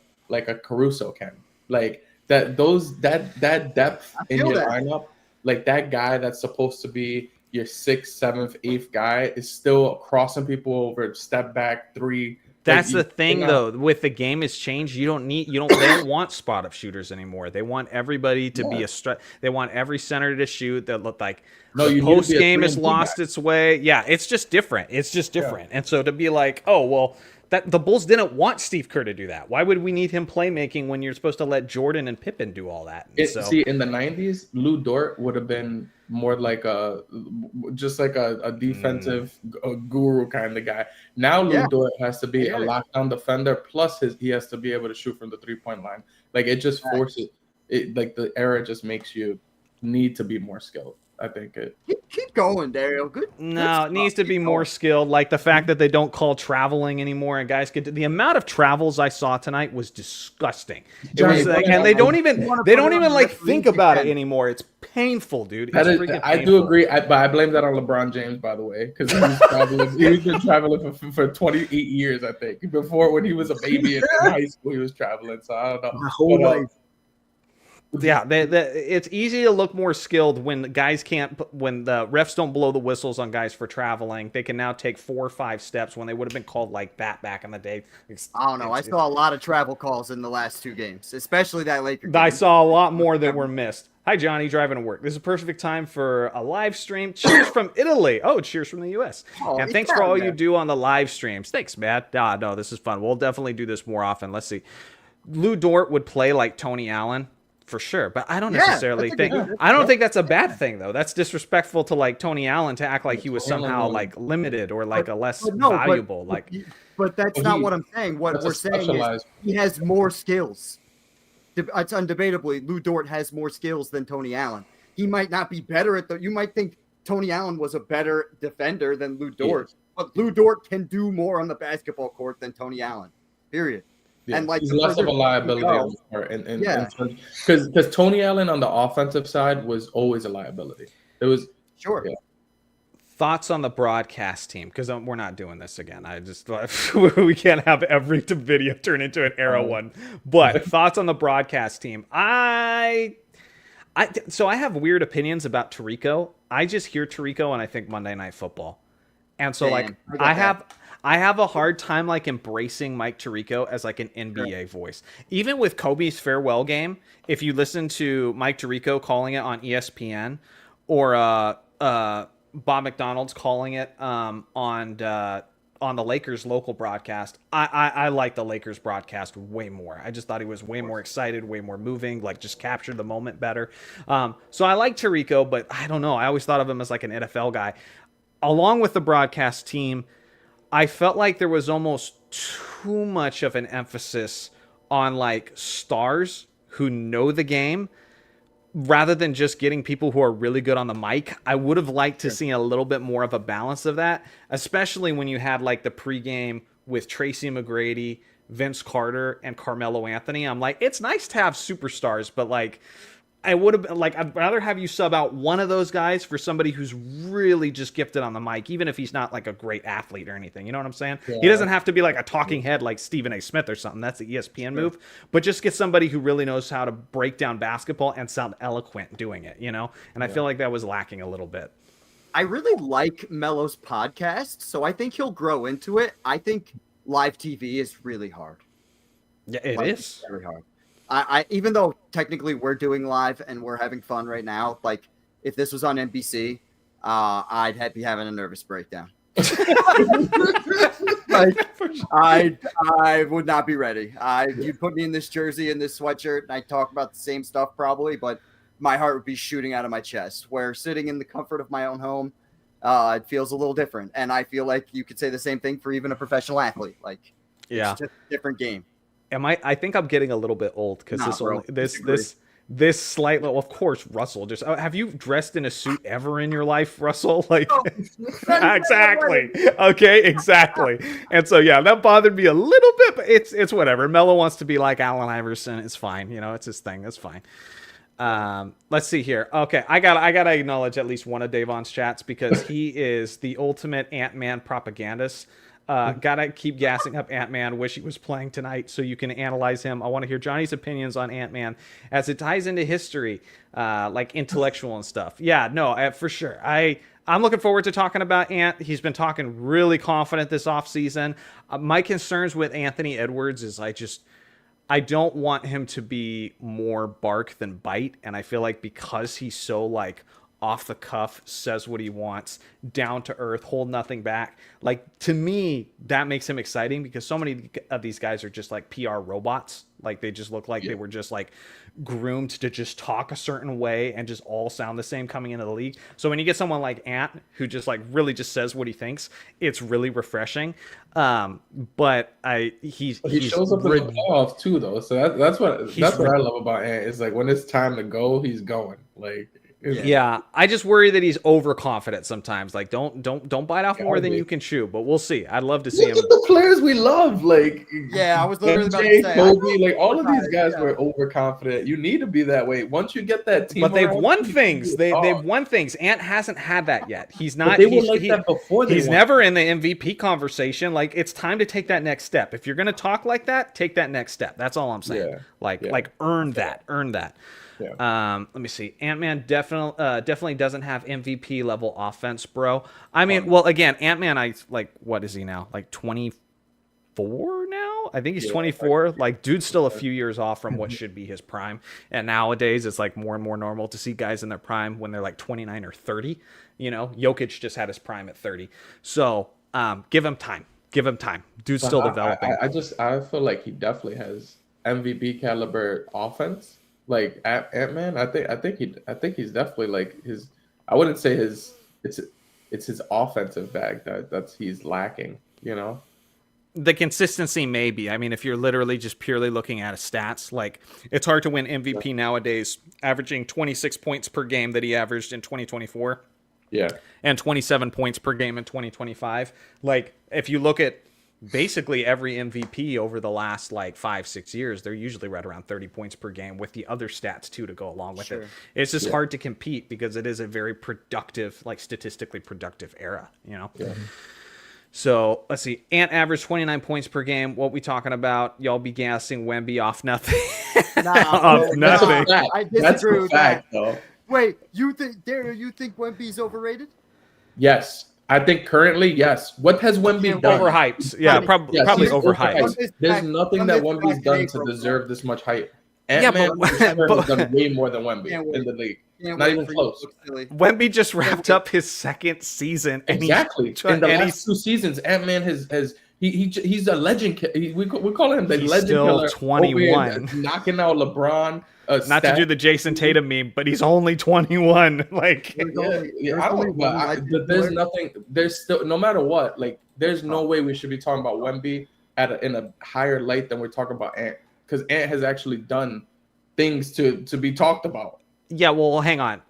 Caruso can. Like that depth in your lineup. Like that guy that's supposed to be your 6th, 7th, 8th guy is still crossing people over, step back, 3. That's the thing, though. With the game has changed, they don't want spot up shooters anymore. They want everybody to be they want every center to shoot. That look like the post game has lost its way. Yeah, it's just different. And so to be like, oh well. That the Bulls didn't want Steve Kerr to do that. Why would we need him playmaking when you're supposed to let Jordan and Pippen do all that? See, in the 90s, Lou Dort would have been more like a defensive guru kind of guy. Now Lou Dort has to be a lockdown defender, plus he has to be able to shoot from the 3-point line. Like it just forces it. Like the era just makes you need to be more skilled. I think it. Keep going, Dario. Good. No, it needs to be more skilled. Like the fact that they don't call traveling anymore, and guys get the amount of travels I saw tonight was disgusting. It was like, and they don't even like think about it anymore. It's painful, dude. It's freaking painful. I do agree, but I blame that on LeBron James, by the way, because he's been traveling for 28 years, I think. Before, when he was a baby in high school, he was traveling. So I don't know. My whole life. Yeah, it's easy to look more skilled when guys when the refs don't blow the whistles on guys for traveling. They can now take 4 or 5 steps when they would have been called like that back in the day. I don't know. I saw a lot of travel calls in the last 2 games, especially that Lakers game. I saw a lot more that were missed. Hi, Johnny, driving to work. This is a perfect time for a live stream. Cheers from Italy. Oh, cheers from the U.S. And thanks for all you do on the live streams. Thanks, Matt. No, this is fun. We'll definitely do this more often. Let's see. Lou Dort would play like Tony Allen. For sure, but I don't necessarily think that's a bad thing though. That's disrespectful to like Tony Allen to act like he was somehow like limited or like a less valuable. But that's not what I'm saying. What we're saying is he has more skills. It's undebatably Lou Dort has more skills than Tony Allen. He might not be better at you might think Tony Allen was a better defender than Lou Dort, but Lou Dort can do more on the basketball court than Tony Allen. Period. Yeah, and like he's less of a liability on the part, because Tony Allen on the offensive side was always a liability. It was Thoughts on the broadcast team, because we're not doing this again. I just we can't have every video turn into an era one. But thoughts on the broadcast team. So I have weird opinions about Tirico. I just hear Tirico and I think Monday Night Football, and so I have a hard time like embracing Mike Tirico as like an NBA voice. Even with Kobe's farewell game, if you listen to Mike Tirico calling it on ESPN or Bob McDonald's calling it on the Lakers local broadcast, I like the Lakers broadcast way more. I just thought he was way more excited, way more moving, like just captured the moment better. So I like Tirico, but I don't know. I always thought of him as like an NFL guy. Along with the broadcast team, I felt like there was almost too much of an emphasis on like stars who know the game rather than just getting people who are really good on the mic. I would have liked to see a little bit more of a balance of that, especially when you had like the pregame with Tracy McGrady, Vince Carter, and Carmelo Anthony. I'm like, it's nice to have superstars, but like I would have like, I'd rather have you sub out one of those guys for somebody who's really just gifted on the mic, even if he's not like a great athlete or anything. You know what I'm saying? Yeah. He doesn't have to be like a talking head like Stephen A. Smith or something. That's the ESPN move. But just get somebody who really knows how to break down basketball and sound eloquent doing it, you know? And I feel like that was lacking a little bit. I really like Melo's podcast, so I think he'll grow into it. I think live TV is really hard. Yeah, it is very hard. I even though technically we're doing live and we're having fun right now, like if this was on NBC, I'd be having a nervous breakdown. Like, I would not be ready. You'd put me in this jersey and this sweatshirt, and I'd talk about the same stuff probably, but my heart would be shooting out of my chest. Where sitting in the comfort of my own home, it feels a little different. And I feel like you could say the same thing for even a professional athlete. Like, Yeah. it's just a different game. I think I'm getting a little bit old because this slight level. Of course, Russell. Just have you dressed in a suit ever in your life, Russell? Like, exactly. Okay, exactly. And so yeah, that bothered me a little bit, but it's whatever. Melo wants to be like Allen Iverson. It's fine. You know, it's his thing. That's fine. Let's see here. Okay, I gotta acknowledge at least one of Davon's chats because he is the ultimate Ant-Man propagandist. Gotta keep gassing up Ant-Man. Wish he was playing tonight so you can analyze him. I want to hear Johnny's opinions on Ant-Man as it ties into history, like intellectual and stuff. Yeah, no, for sure. I'm looking forward to talking about Ant. He's been talking really confident this offseason. My concerns with Anthony Edwards is I don't want him to be more bark than bite. And I feel like because he's so like off the cuff, says what he wants, down to earth, hold nothing back. Like, to me, that makes him exciting because so many of these guys are just like PR robots. Like, they just look like they were just like groomed to just talk a certain way and just all sound the same coming into the league. So when you get someone like Ant who just like really just says what he thinks, it's really refreshing. He shows up in the playoffs too, though. So that's what I love about Ant. It's like when it's time to go, he's going. Like. Yeah, I just worry that he's overconfident sometimes. Like, don't bite off more than you can chew. But we'll see. I'd love to see him. Look at the players we love, like I was literally about to say, Kobe, like all of these guys were overconfident. You need to be that way once you get that team. But they've won things. They've won things. Ant hasn't had that yet. He's not. But they were like that before. He's never in the MVP conversation. Like, it's time to take that next step. If you're gonna talk like that, take that next step. That's all I'm saying. Like earn that. Yeah. Let me see. Ant-Man definitely doesn't have MVP level offense, bro. I mean, well, again, Ant-Man, what is he now? Like 24 now? I think he's 24. Like, dude's still a few years off from what should be his prime. And nowadays, it's like more and more normal to see guys in their prime when they're like 29 or 30. You know, Jokic just had his prime at 30. So give him time. Dude's still developing. I feel like he definitely has MVP caliber offense. Like Ant-Man, I think he's definitely like his. I wouldn't say it's his offensive bag that's he's lacking. You know, the consistency maybe. I mean, if you're literally just purely looking at his stats, like it's hard to win MVP nowadays, averaging 26 points per game that he averaged in 2024. Yeah, and 27 points per game in 2025. Like, if you look at basically every MVP over the last like 5-6 years, they're usually right around 30 points per game with the other stats too to go along with it. It's just hard to compete because it is a very productive, like statistically productive era, you know? Yeah. So let's see. Ant averaged 29 points per game. What we talking about? Y'all be gassing Wemby off nothing. Off nothing. I disagree with that. Though. Wait, you think Wemby's overrated? Yes. I think currently, yes. What has Wemby done? Overhyped. Yeah, probably overhyped. There's nothing that Wemby's done to deserve this much hype. Ant-Man has done way more than Wemby in the league. Not even close. Wemby just wrapped up his second season. Exactly. In the last 2 seasons, Ant-Man has he's a legend. We call him the legend killer. Still 21, knocking out LeBron. Not to do the Jason Tatum meme, but he's only 21. Like, there's nothing. There's still, no matter what, like, there's no way we should be talking about Wemby in a higher light than we're talking about Ant, because Ant has actually done things to be talked about. Yeah, well, hang on.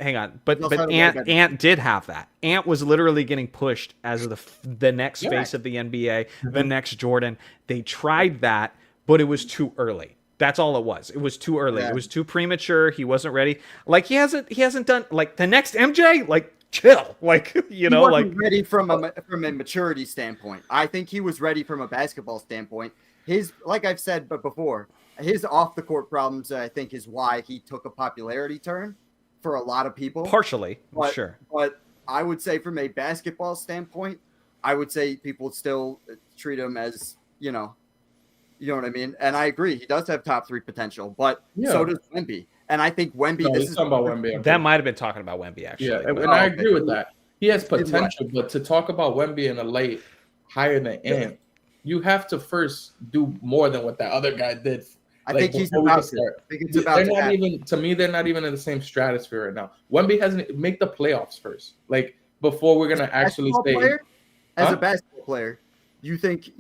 But Ant did have that. Ant was literally getting pushed as the next face of the NBA, the next Jordan. They tried that, but it was too early. That's all it was. It was too early. It was too premature. He wasn't ready. Like, he hasn't done like the next MJ. Like, chill. Like, he wasn't ready from a maturity standpoint. I think he was ready from a basketball standpoint. Like I've said before, his off the court problems, I think, is why he took a popularity turn for a lot of people. Partially, sure. But I would say from a basketball standpoint, I would say people would still treat him as, you know what I mean? And I agree. He does have top 3 potential, but so does Wemby. And I think Wemby. No, This he's is talking about Wemby. That might have been talking about Wemby, actually. Yeah, and I agree with that. He has potential, but to talk about Wemby in a light higher than Ant, you have to first do more than what that other guy did. I think he's about to. I think it's about They're to not happen. even, to me, they're not even in the same stratosphere right now. Wemby hasn't make the playoffs first, like before we're gonna actually say. As a basketball player, you think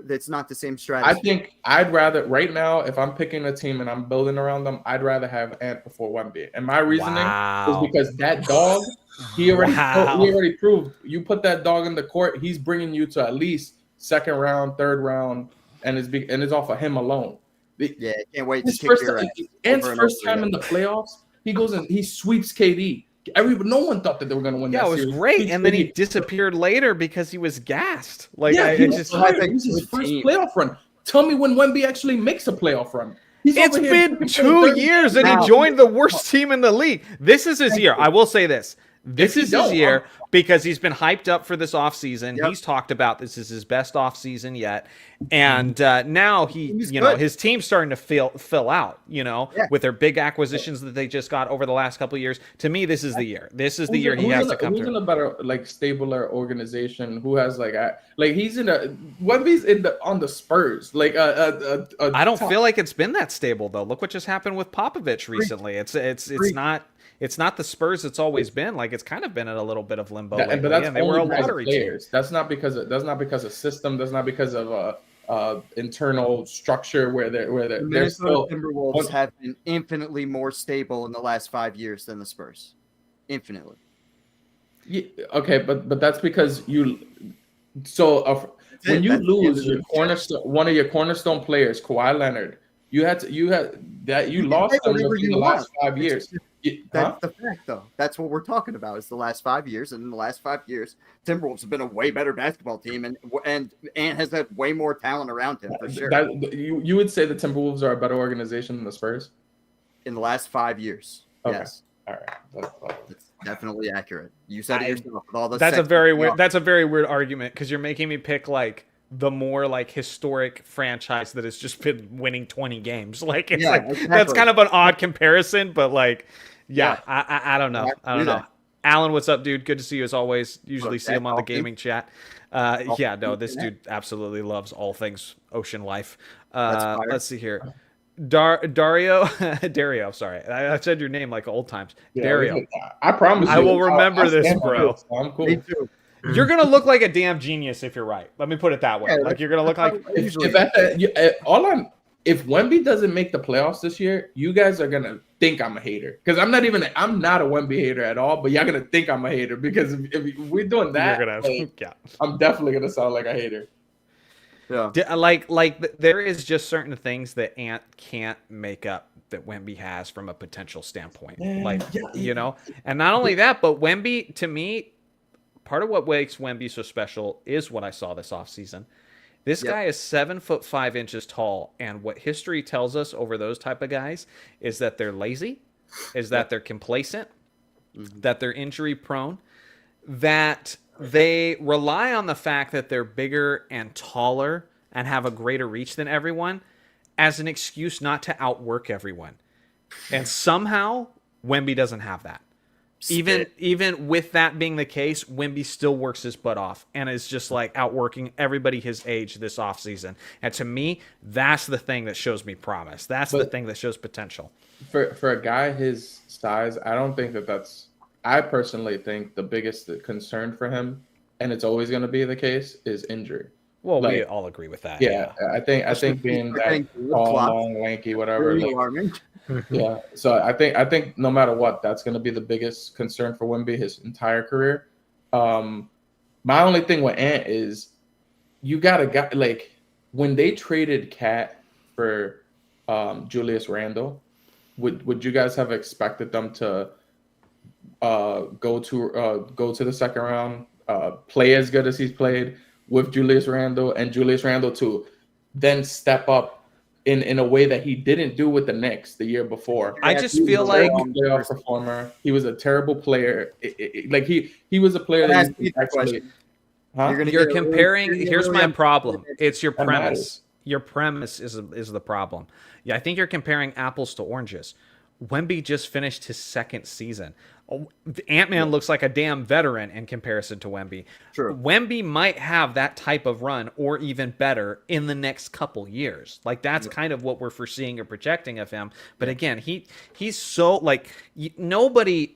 that's not the same strategy? I think I'd rather right now, if I'm picking a team and I'm building around them, I'd rather have Ant before Wemby. And my reasoning is because that dog, he already proved. You put that dog in the court, he's bringing you to at least second round, third round, and it's off of him alone. Yeah, can't wait His to kick first, your Ant's first time in the playoffs, he goes and he sweeps KD. No one thought that they were going to win. Yeah, that it was series. great, and then he disappeared later because he was gassed. Like, yeah, it was his first playoff run. Tell me when Wemby actually makes a playoff run. It's been 2 years, and he joined the worst team in the league. This is his year. I will say this. This is his year because he's been hyped up for this offseason. He's talked about this is his best offseason yet. And now his team's starting to fill out, with their big acquisitions that they just got over the last couple of years. To me, this is the year. This is the year he has to come through. Who's in a better, stabler organization? Who has he's Wemby's on the Spurs. I don't feel like it's been that stable though. Look what just happened with Popovich recently. It's not the Spurs it's always been. Like, it's kind of been in a little bit of limbo lately, but that's and they were a lottery team. That's not because of system. That's not because of internal structure where they're still. Timberwolves have been infinitely more stable in the last 5 years than the Spurs. Infinitely. Yeah, okay, but that's because you. So when you lose one of your cornerstone players, Kawhi Leonard, you lost them in the last 5 years. That's the fact, though. That's what we're talking about. Is the last 5 years, and in the last 5 years, Timberwolves have been a way better basketball team, and Ant has had way more talent around him for sure. You would say the Timberwolves are a better organization than the Spurs in the last 5 years. Okay. Yes, all right, that's definitely accurate. You said it yourself. With all the that's a very weird argument because you're making me pick the more historic franchise that has just been winning 20 games. Exactly. That's kind of an odd comparison, but I don't know. I don't know. Alan, what's up, dude? Good to see you as always. Usually see him on the gaming chat. This dude absolutely loves all things ocean life. Let's see here. Dario, sorry. I said your name like old times. Yeah, Dario. I promise you. I will remember this, bro. I'm cool. Me too. You're going to look like a damn genius if you're right. Let me put it that way. You're going to look like... If Wemby doesn't make the playoffs this year, you guys are going to think I'm a hater. Because I'm not a Wemby hater at all, but y'all going to think I'm a hater. Because if we're doing that, I'm definitely going to sound like a hater. Yeah. There is just certain things that Ant can't make up that Wemby has from a potential standpoint. And not only that, but Wemby, to me, part of what makes Wemby so special is what I saw this offseason. This guy is 7'5" tall, and what history tells us over those type of guys is that they're lazy, is that they're complacent, that they're injury prone, that they rely on the fact that they're bigger and taller and have a greater reach than everyone as an excuse not to outwork everyone. And somehow Wemby doesn't have that. Even with that being the case, Wemby still works his butt off and is just outworking everybody his age this offseason. And to me, that's the thing that shows me promise. That's the thing that shows potential. For a guy his size, I don't think that's. I personally think the biggest concern for him, and it's always going to be the case, is injury. Well, we all agree with that. Yeah. I think being that tall, long, lanky, whatever. Yeah. So I think no matter what, that's going to be the biggest concern for Wemby his entire career. My only thing with Ant is you got a guy when they traded Cat for Julius Randle, would you guys have expected them to go to the second round, play as good as he's played with Julius Randle, and Julius Randle to then step up in a way that he didn't do with the Knicks the year before? I just feel like playoff performer. He was a terrible player. He was a player that actually. You're comparing. Here's my problem. It's your premise. Your premise is the problem. Yeah, I think you're comparing apples to oranges. Wemby just finished his second season. Ant-Man looks like a damn veteran in comparison to Wemby. True. Wemby might have that type of run or even better in the next couple years. Like that's kind of what we're foreseeing or projecting of him. But again, he's so like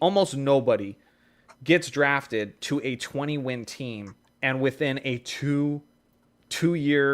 almost nobody gets drafted to a 20-win team and within a 2-year,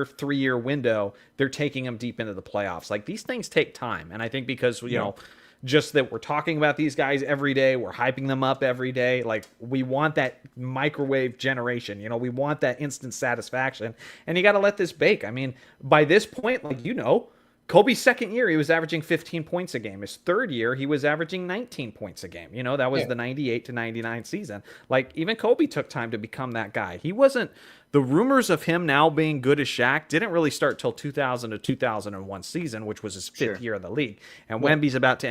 3-year window, they're taking them deep into the playoffs. Like these things take time. And I think because, you know, just that we're talking about these guys every day, we're hyping them up every day. Like we want that microwave generation, you know, we want that instant satisfaction, and you got to let this bake. I mean, by this point, like, you know, Kobe's second year, he was averaging 15 points a game. His third year, he was averaging 19 points a game. You know, that was the 98 to 99 season. Like even Kobe took time to become that guy. He wasn't, the rumors of him now being good as Shaq didn't really start till 2000 to 2001 season, which was his fifth year in the league. And Wemby's about to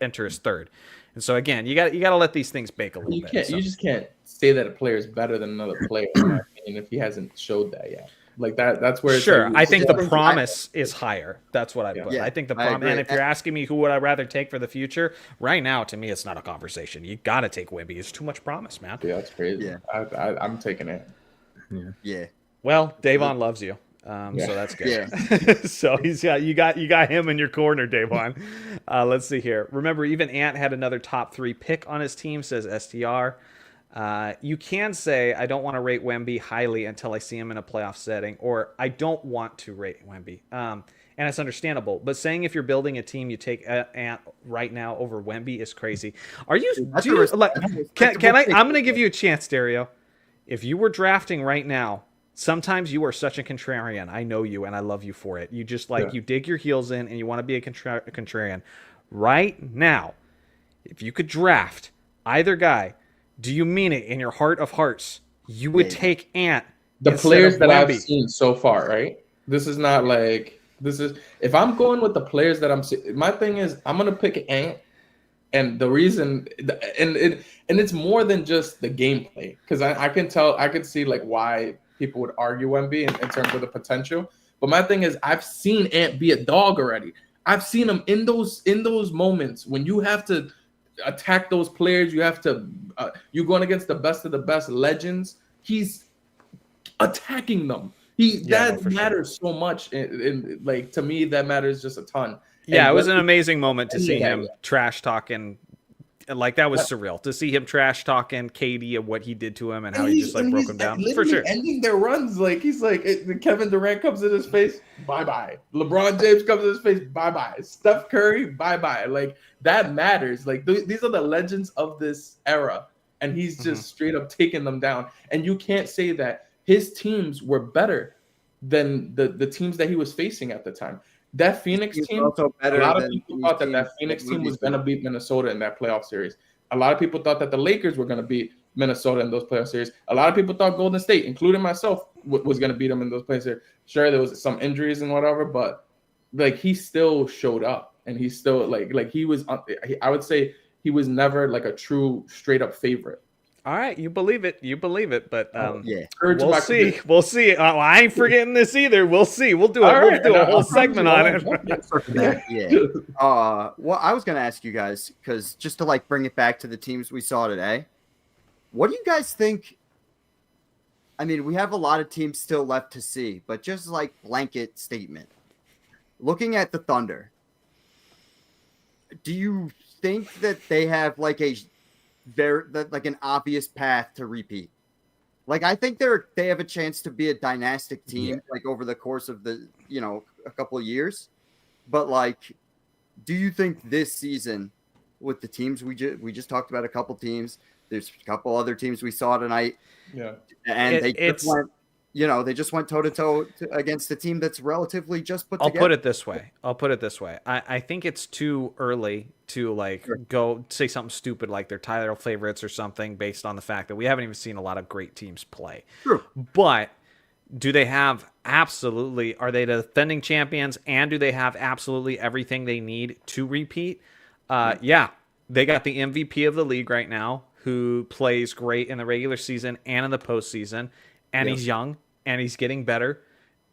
enter his third. And so again, you got to let these things bake a little bit. You just can't say that a player is better than another player, in my opinion, if he hasn't showed that yet. Like that's where it's sure. like, I think the promise is higher. That's what I put. Yeah, I think the I promise. agree. And if you're asking me who would I rather take for the future, right now, to me, it's not a conversation. You got to take Wemby. It's too much promise, man. Yeah, that's crazy. Yeah. I'm taking it. Yeah. Well, Davon loves you. So that's good. Yeah. So you got him in your corner, Davon. Let's see here. Remember, even Ant had another top 3 pick on his team, says STR. You can say, I don't want to rate Wemby highly until I see him in a playoff setting, or I don't want to rate Wemby. And it's understandable. But saying if you're building a team, you take Ant right now over Wemby is crazy. Are you? Can I? I'm going to give you a chance, Dario. If you were drafting right now, sometimes you are such a contrarian. I know you, and I love you for it. You just you dig your heels in, and you want to be a contrarian. Right now, if you could draft either guy, do you mean it in your heart of hearts? You would take Ant. The players that I've seen so far, right? This is not like if I'm going with the players that I'm seeing, my thing is I'm gonna pick Ant, and the reason, and it's more than just the gameplay, because I can see like why people would argue Wemby in terms of the potential. But my thing is I've seen Ant be a dog already. I've seen him in those moments when you have to attack those players. You have to you're going against the best of the best legends. He's attacking them. That matters so much. And like to me, that matters just a ton. Yeah, it was an amazing moment to see him trash talking. Like that was surreal to see him trash talking KD and what he did to him and how he just like broke him down. For sure, ending their runs like he's like Kevin Durant comes in his face, bye bye. LeBron James comes in his face, bye bye. Steph Curry, bye bye. Like that matters. Like these are the legends of this era, and he's just straight up taking them down. And you can't say that his teams were better than the teams that he was facing at the time. That Phoenix team, a lot of people thought that Phoenix team was going to beat Minnesota in that playoff series. A lot of people thought that the Lakers were going to beat Minnesota in those playoff series. A lot of people thought Golden State, including myself, was going to beat them in those playoff series. Sure, there was some injuries and whatever, but like he still showed up, and he still like he was. I would say he was never like a true straight up favorite. All right, you believe it, but yeah, we'll see. We'll see. I ain't forgetting this either. We'll see. We'll do a whole segment on it. Yeah. Well, I was gonna ask you guys, because just to like bring it back to the teams we saw today, what do you guys think? I mean, we have a lot of teams still left to see, but just like blanket statement, looking at the Thunder, do you think that they have like an obvious path to repeat? Like I think they have a chance to be a dynastic team like over the course of the a couple of years, but like, do you think this season with the teams we just talked about, a couple teams, there's a couple other teams we saw tonight, and they just went toe to toe against a team that's relatively just put together. I'll put it this way. I think it's too early to go say something stupid like they're title favorites or something based on the fact that we haven't even seen a lot of great teams play. True. But do they have are they the defending champions, and do they have absolutely everything they need to repeat? Yeah, they got the MVP of the league right now, who plays great in the regular season and in the postseason, and he's young and he's getting better.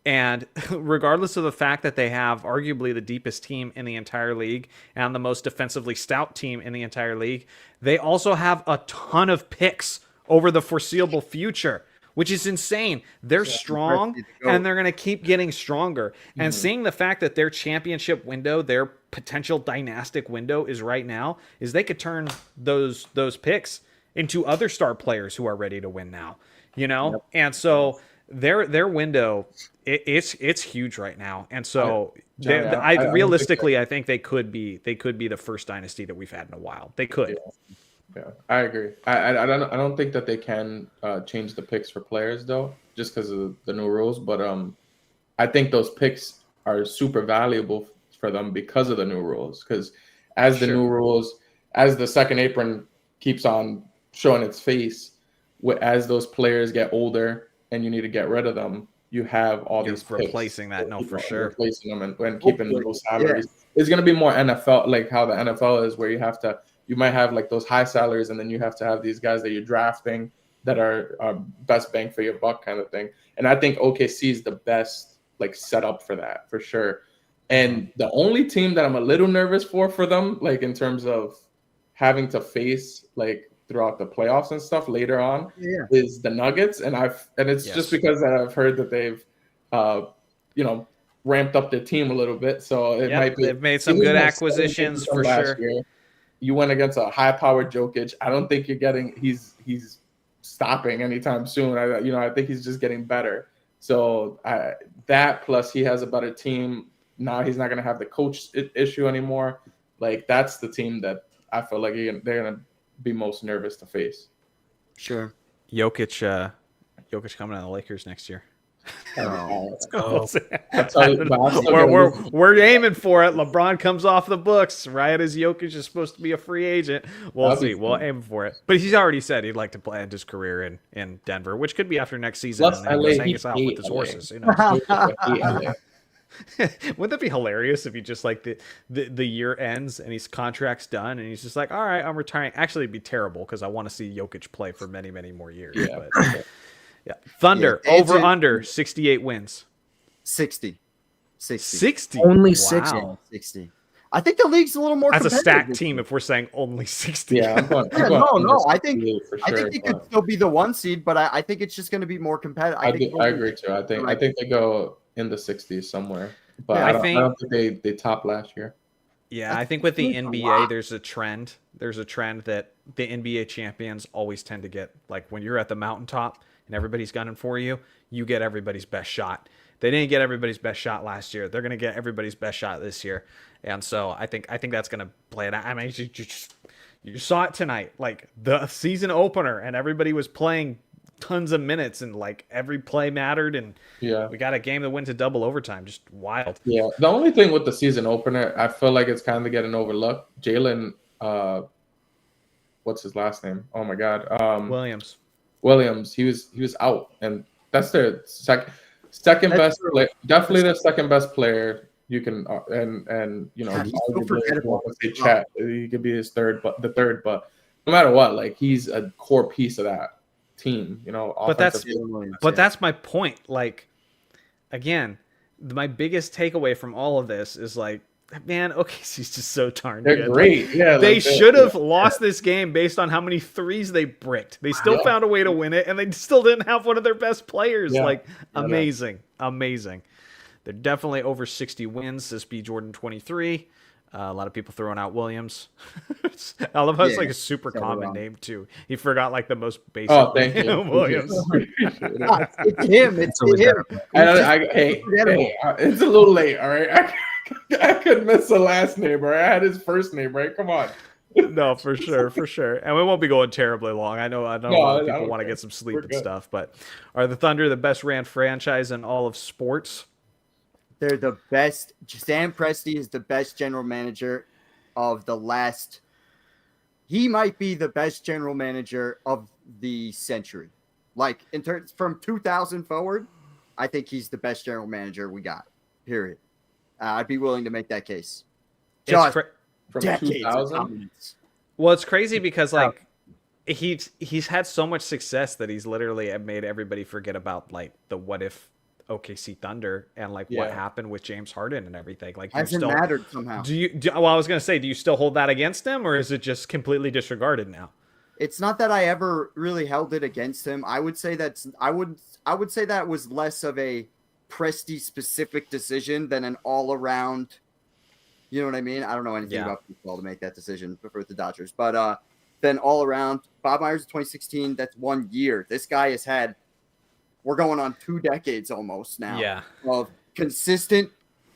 And regardless of the fact that they have arguably the deepest team in the entire league and the most defensively stout team in the entire league, they also have a ton of picks over the foreseeable future, which is insane. They're strong, and they're going to keep getting stronger. And seeing the fact that their championship window, their potential dynastic window is right now, is they could turn those picks into other star players who are ready to win now, you know? Yep. And so their window, it's huge right now. And so realistically, I think they could be the first dynasty that we've had in a while. They could. Yeah, I agree. I don't think that they can change the picks for players though, just because of the new rules. But I think those picks are super valuable for them because of the new rules. Because as the new rules, as the second apron keeps on showing its face, as those players get older and you need to get rid of them, you have all these replacing picks, that. No, for sure. Replacing them and keeping those salaries. It's going to be more NFL, like how the NFL is, where you might have like those high salaries, and then you have to have these guys that you're drafting that are best bang for your buck kind of thing. And I think OKC is the best like setup for that, for sure. And the only team that I'm a little nervous for them, like in terms of having to face like throughout the playoffs and stuff later on, is the Nuggets. And it's just because that I've heard that they've ramped up their team a little bit. So it might be, they've made some good acquisitions for sure. You went against a high-powered Jokic. I don't think he's stopping anytime soon. I think he's just getting better. So that plus he has a better team. Now he's not going to have the coach issue anymore. Like that's the team that I feel like they're going to be most nervous to face. Sure. Jokic coming to the Lakers next year. Let's go. We're aiming for it. LeBron comes off the books right as Jokic is supposed to be a free agent. We'll see. We'll aim for it. But he's already said he'd like to end his career in Denver, which could be after next season. Plus, and then he hang us out with his horses. You know? Wouldn't that be hilarious if he just like the year ends and his contract's done and he's just like, all right, I'm retiring. Actually, it'd be terrible because I want to see Jokic play for many, many more years. Yeah. But, yeah. Thunder, over under 68 wins. 60. 60? Only wow. 60. 60. I think the league's a little more That's a competitive. stacked team if we're saying only 60. Yeah, no. I think it could still be the 1 seed, but I think it's just going to be more competitive. I agree too. I think they go in the 60s somewhere. But I don't think they topped last year. Yeah, I think with the NBA, there's a trend. There's a trend that the NBA champions always tend to get, like when you're at the mountaintop and everybody's gunning for you, you get everybody's best shot. They didn't get everybody's best shot last year. They're going to get everybody's best shot this year. And so I think that's going to play it out. I mean, you saw it tonight, like the season opener, and everybody was playing tons of minutes and like every play mattered. And we got a game that went to double overtime. Just wild. Yeah. The only thing with the season opener, I feel like it's kind of getting overlooked. Jalen, what's his last name? Oh my God. Williams. He was out, and that's their second best player. Definitely the second best player you can, and you know, chat. He could be his third, but no matter what, like he's a core piece of that team. You know, but that's my point. Like, again, my biggest takeaway from all of this is like, man, OKC's just so darn good. They're great. Yeah, they should have lost this game based on how many threes they bricked. They still found a way to win it, and they still didn't have one of their best players. Amazing. They're definitely over 60 wins. This B Jordan 23. A lot of people throwing out Williams. I love how it's like a super common name too. He forgot like the most basic. Oh, thank you, Williams. It's him. It's him. Hey, it's a little late. All right. I could miss the last name, right? I had his first name, right? Come on. No, for sure. And we won't be going terribly long. I know a lot of people want to get some sleep and stuff, but are the Thunder the best ran franchise in all of sports? They're the best. Sam Presti is the best general manager of the last. He might be the best general manager of the century. Like in terms from 2000 forward, I think he's the best general manager we got. Period. I'd be willing to make that case. From decades 2000. Well, it's crazy because like he's had so much success that he's literally made everybody forget about like the what if OKC Thunder and like what Yeah. happened with James Harden and everything. Like, Hasn't mattered somehow. Well, I was gonna say, do you still hold that against him, or is it just completely disregarded now? It's not that I ever really held it against him. I would say I would say that was less of a Presti specific decision than an all around. You know what I mean? I don't know anything about football to make that decision for the Dodgers, but then all around, Bob Myers in 2016. That's 1 year. This guy has had. We're going on 2 decades almost now. Yeah. Of consistent,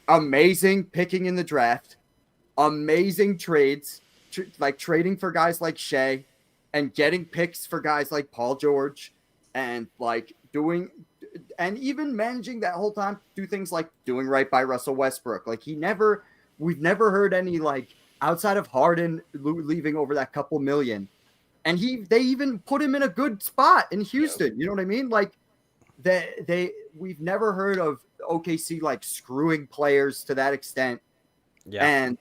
amazing picking in the draft, amazing trades, like trading for guys like Shea. And getting picks for guys like Paul George and like doing and even managing that whole time do things like doing right by Russell Westbrook. Like we've never heard any like outside of Harden leaving over that couple million. And they even put him in a good spot in Houston. You know what I mean? Like we've never heard of OKC like screwing players to that extent. Yeah.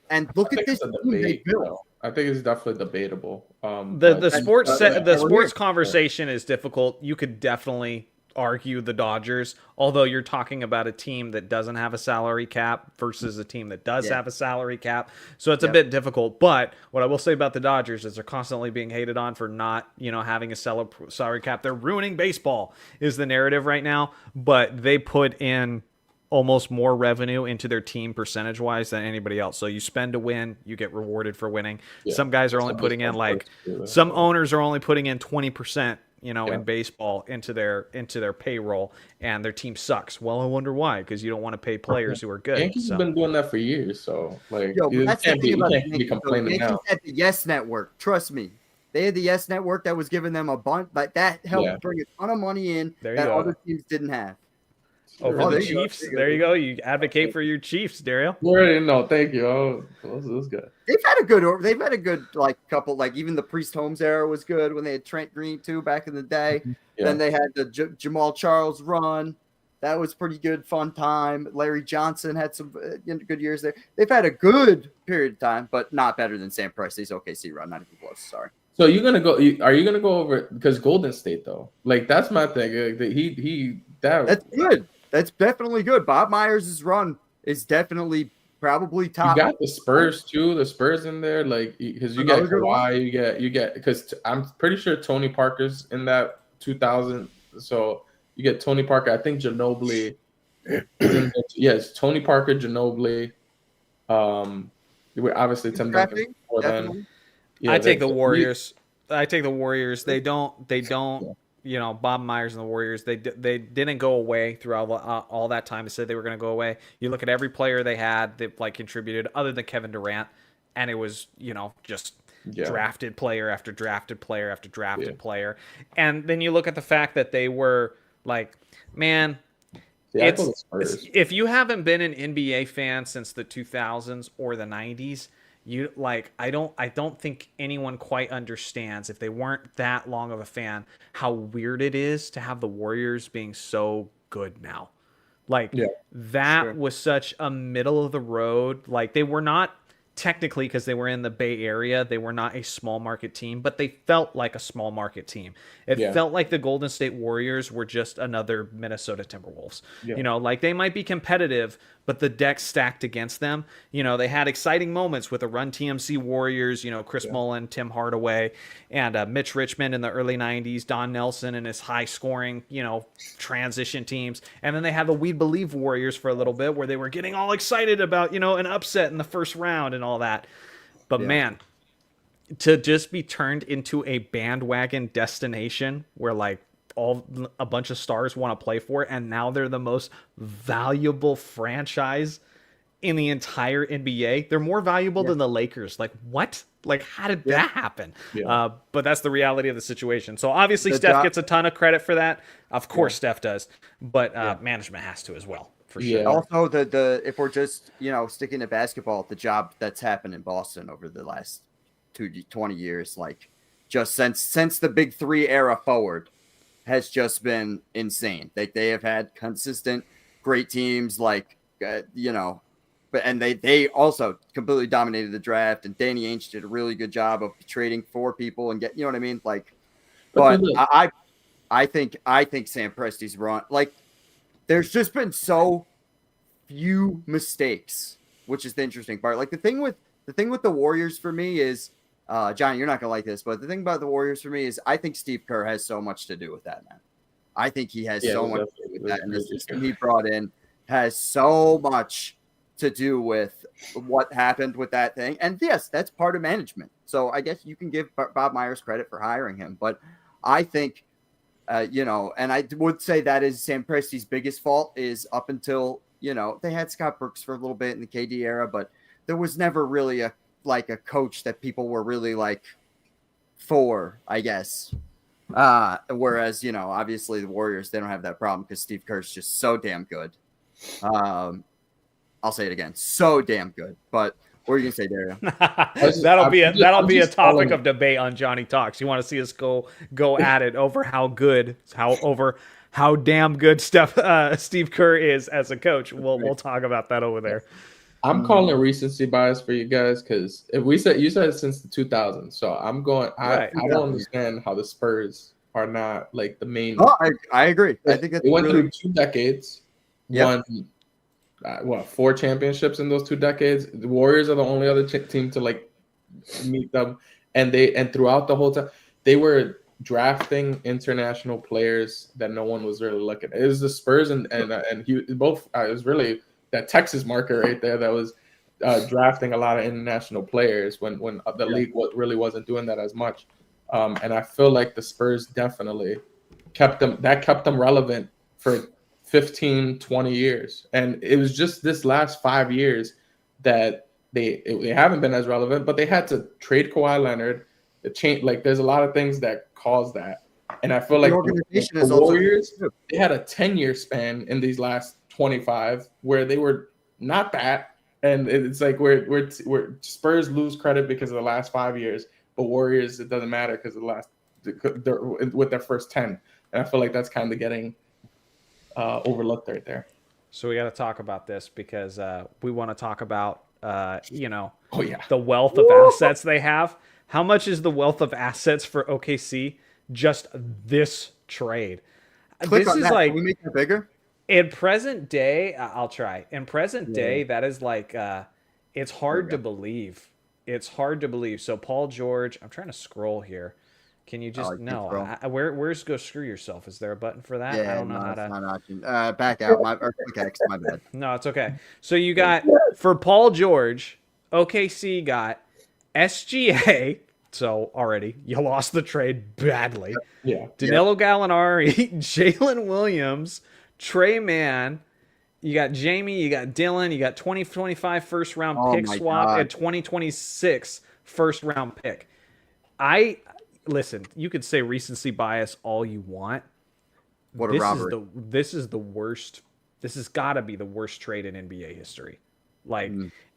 And look at this team they built. I think it's definitely debatable. The sports conversation is difficult. You could definitely argue the Dodgers, although you're talking about a team that doesn't have a salary cap versus a team that does have a salary cap. So it's a bit difficult. But what I will say about the Dodgers is they're constantly being hated on for not, having a salary cap. They're ruining baseball is the narrative right now, but they put in almost more revenue into their team percentage wise than anybody else. So you spend to win, you get rewarded for winning. Yeah. Some guys are only putting in some owners are only putting in 20%, in baseball into their payroll, and their team sucks. Well, I wonder why, because you don't want to pay players who are good. Yankees have been doing that for years, so that's the thing about the Yankees. Yankees had the Yes Network. Trust me. They had the Yes Network that was giving them a bunch, like that helped bring a ton of money in that other teams didn't have. Oh, for the Chiefs. There you go. You advocate for your Chiefs, Dario. No, thank you. Oh, this is good. They've had a good like couple, like even the Priest Holmes era was good when they had Trent Green too back in the day. Yeah. Then they had the Jamal Charles run. That was pretty good, fun time. Larry Johnson had some good years there. They've had a good period of time, but not better than Sam Presti's OKC run. Not even close. Sorry. So are you gonna go over, because Golden State though? Like that's my thing. That's good. That's definitely good. Bob Myers' run is definitely probably top. You got the Spurs too. The Spurs in there, like because you get Kawhi, you get because I'm pretty sure Tony Parker's in that 2000. So you get Tony Parker. I think Ginobili. Yes, Tony Parker, Ginobili. Obviously Tim Duncan before then. Yeah, I take the Warriors. They don't. Bob Myers and the Warriors, they didn't go away throughout all that time. They said they were going to go away. You look at every player they had that like contributed, other than Kevin Durant, and it was just drafted player after drafted player after drafted player. And then you look at the fact that they were like, man, if you haven't been an NBA fan since the 2000s or the 90s. I don't think anyone quite understands, if they weren't that long of a fan, how weird it is to have the Warriors being so good now. That was such a middle of the road. Like they were not technically, because they were in the Bay Area, they were not a small market team, but they felt like a small market team. It felt like the Golden State Warriors were just another Minnesota Timberwolves. Like they might be competitive, but the deck stacked against them. They had exciting moments with the Run TMC Warriors, Chris Mullin, Tim Hardaway, and Mitch Richmond in the early 90s, Don Nelson and his high scoring, transition teams. And then they had the We Believe Warriors for a little bit, where they were getting all excited about, an upset in the first round and all that. But man, to just be turned into a bandwagon destination where like a bunch of stars want to play for it, and now they're the most valuable franchise in the entire NBA. They're more valuable than the Lakers. Like what? Like how did that happen? But that's the reality of the situation. So obviously Steph gets a ton of credit for that. Of course Steph does, but management has to as well. For sure. Also, the if we're just sticking to basketball, the job that's happened in Boston over the last 20 years, like just since the Big Three era forward, has just been insane. They have had consistent great teams, but they also completely dominated the draft. And Danny Ainge did a really good job of trading for people and I think Sam Presti's run, like there's just been so few mistakes, which is the interesting part. Like the thing with the Warriors for me is, Johnny, you're not gonna like this, but the thing about the Warriors for me is I think Steve Kerr has so much to do with that, man. I think he has so much to do with that, and the system he brought in has so much to do with what happened with that thing. And yes, that's part of management. So I guess you can give Bob Myers credit for hiring him, but I think, and I would say that is Sam Presti's biggest fault is up until, they had Scott Brooks for a little bit in the KD era, but there was never really a coach that people were really like for, I guess. Whereas, obviously the Warriors, they don't have that problem because Steve Kerr's just so damn good. I'll say it again, so damn good. But what are you gonna say, Dario? that'll be a topic of debate on Johnny Talks. You want to see us go at it over how damn good Steve Kerr is as a coach. We'll talk about that over there. I'm calling it recency bias for you guys because if you said it since the 2000s, so I'm going. I don't understand how the Spurs are not like the main. Oh, I agree. I think they went through 2 decades. Won 4 championships in those 2 decades. The Warriors are the only other team to like meet them, and throughout the whole time they were drafting international players that no one was really looking at. It was the Spurs and he both. It was really that Texas market right there that was drafting a lot of international players when the league really wasn't doing that as much. And I feel like the Spurs definitely kept them relevant for 15, 20 years. And it was just this last 5 years that they haven't been as relevant, but they had to trade Kawhi Leonard. There's a lot of things that caused that. And I feel like the Warriors, they had a 10-year span in these last 25 where they were not that, and it's like we're Spurs lose credit because of the last 5 years, but Warriors it doesn't matter because they're with their first 10, and I feel like that's kind of getting overlooked right there. So we got to talk about this because we want to talk about the wealth of assets they have. How much is the wealth of assets for OKC just this trade? Click on that. Can we make it bigger? In present day, I'll try. In present day, that is like, it's hard to believe. It's hard to believe. So Paul George, I'm trying to scroll here. Can you just where's go screw yourself? Is there a button for that? Yeah, I don't know how to. Not an option. Back out. My bad. No, it's okay. So you got for Paul George, OKC got SGA. So already you lost the trade badly. Yeah. Danilo Gallinari, Jalen Williams, Trey Mann, you got Jamie, you got Dylan, you got 2025 first round pick swap and 2026 first round pick. Listen, you could say recency bias all you want. What a robbery. This is the worst. This has got to be the worst trade in NBA history. Like,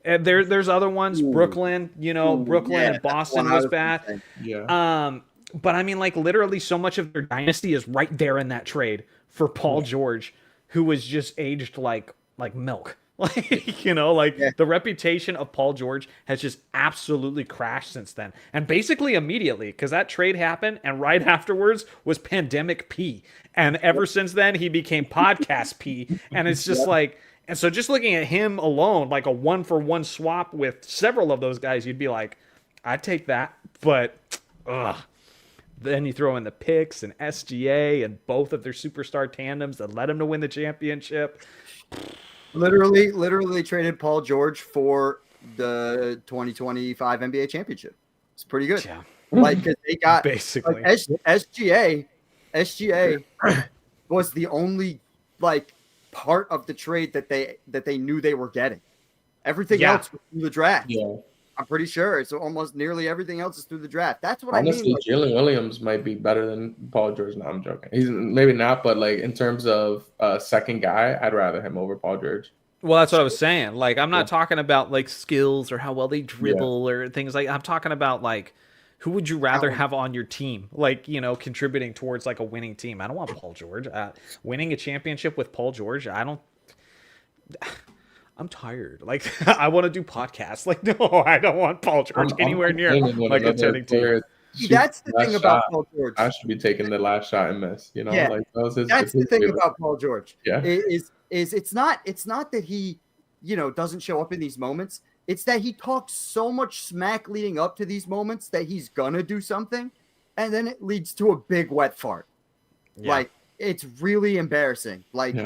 and there's other ones. Brooklyn, Brooklyn and Boston was bad. Yeah. But I mean, like, literally so much of their dynasty is right there in that trade for Paul George, who was just aged like milk. The reputation of Paul George has just absolutely crashed since then. And basically immediately, because that trade happened, and right afterwards was Pandemic P. And ever since then, he became Podcast P. And it's just like, and so just looking at him alone, like a 1-for-1 swap with several of those guys, you'd be like, I'd take that. But, then you throw in the picks and SGA and both of their superstar tandems that led him to win the championship. Literally traded Paul George for the 2025 NBA championship. It's pretty good. Yeah. Because they got basically SGA was the only part of the trade that they knew they were getting. Everything else was through the draft. Yeah. I'm pretty sure. It's almost nearly everything else is through the draft. That's what honestly, I mean. Jalen Williams might be better than Paul George. No, I'm joking. He's maybe not, but in terms of second guy, I'd rather him over Paul George. Well, that's what I was saying. I'm not talking about skills or how well they dribble or things like. I'm talking about who would you rather have on your team? Contributing towards a winning team. I don't want Paul George. Winning a championship with Paul George, I'm tired. I want to do podcasts. No, I don't want Paul George anywhere near a contending team. That's the thing about Paul George. I should be taking the last shot and miss. You know, Yeah. like that was his. That's the thing about Paul George. Yeah. Is it's not that he, doesn't show up in these moments. It's that he talks so much smack leading up to these moments that he's gonna do something, and then it leads to a big wet fart. Yeah. Like, it's really embarrassing. Like,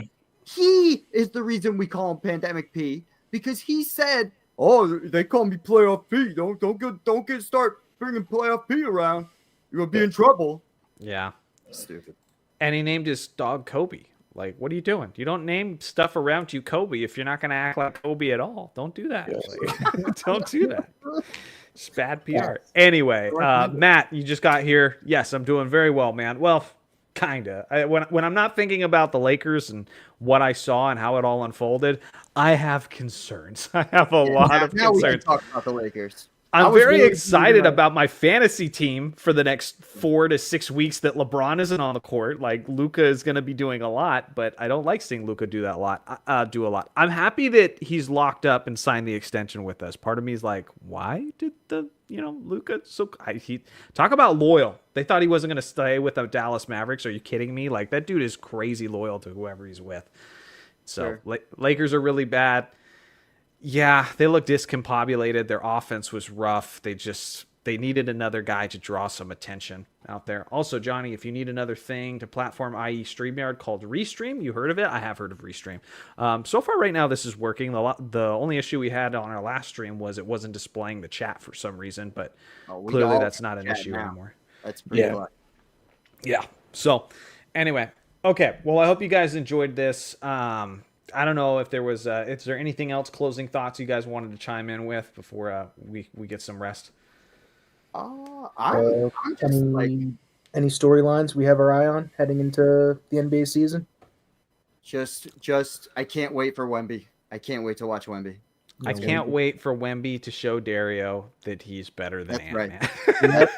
he is the reason we call him Pandemic P, because he said, "Oh, they call me Playoff P. Don't get start bringing Playoff P around. You're gonna be in trouble." Yeah. Stupid. And he named his dog Kobe. Like, what are you doing? You don't name stuff around you Kobe if you're not going to act like Kobe at all. Don't do that. Like, don't do that. It's bad PR. Anyway, Matt, you just got here. Yes, I'm doing very well, man. Well, kind of. When I'm not thinking about the Lakers and what I saw and how it all unfolded, I have concerns. I have a lot of now concerns. we can talk about the Lakers. I'm very excited about my fantasy team for the next 4 to 6 weeks that LeBron isn't on the court. Like, Luka is going to be doing a lot, but I don't like seeing Luka do a lot. I'm happy that he's locked up and signed the extension with us. Part of me is like, why did Luka? Talk about loyal. They thought he wasn't going to stay with the Dallas Mavericks. Are you kidding me? Like, that dude is crazy loyal to whoever he's with. So Lakers are really bad. Yeah, they look discombobulated. Their offense was rough. They needed another guy to draw some attention out there. Also, Johnny, if you need another thing to platform, i.e. StreamYard, called Restream, you heard of it? I have heard of Restream. So far right now, this is working. The only issue we had on our last stream was it wasn't displaying the chat for some reason, but clearly that's not an issue anymore. That's pretty lucky. Yeah. So, anyway. Okay, well, I hope you guys enjoyed this. I don't know if there was. Is there anything else? Closing thoughts you guys wanted to chime in with before we get some rest? I'm just any storylines we have our eye on heading into the NBA season? Just I can't wait for Wemby. I can't wait to watch Wemby. I can't wait for Wemby to show Dario that he's better than Ant-Man. Right.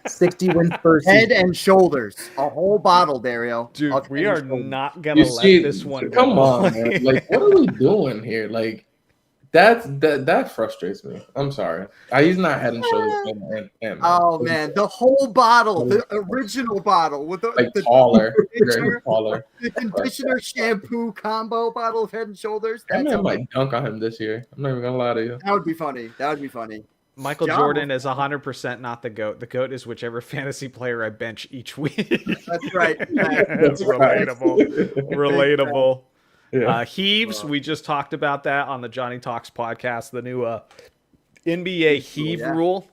60 wins first. Head and shoulders, a whole bottle, Dario. Dude, we are not gonna let this one go. Come on, man. Like, what are we doing here? Like, that frustrates me. I'm sorry. He's not Head and Shoulders. Oh man, the whole bottle, the original bottle with the taller, the conditioner shampoo combo bottle of Head and Shoulders. That man might dunk on him this year. I'm not even gonna lie to you. That would be funny. Michael Jordan is 100% not the GOAT. The GOAT is whichever fantasy player I bench each week. That's right. That's relatable. Relatable. Yeah. Heaves, we just talked about that on the Johnny Talks podcast, the new NBA heave rule.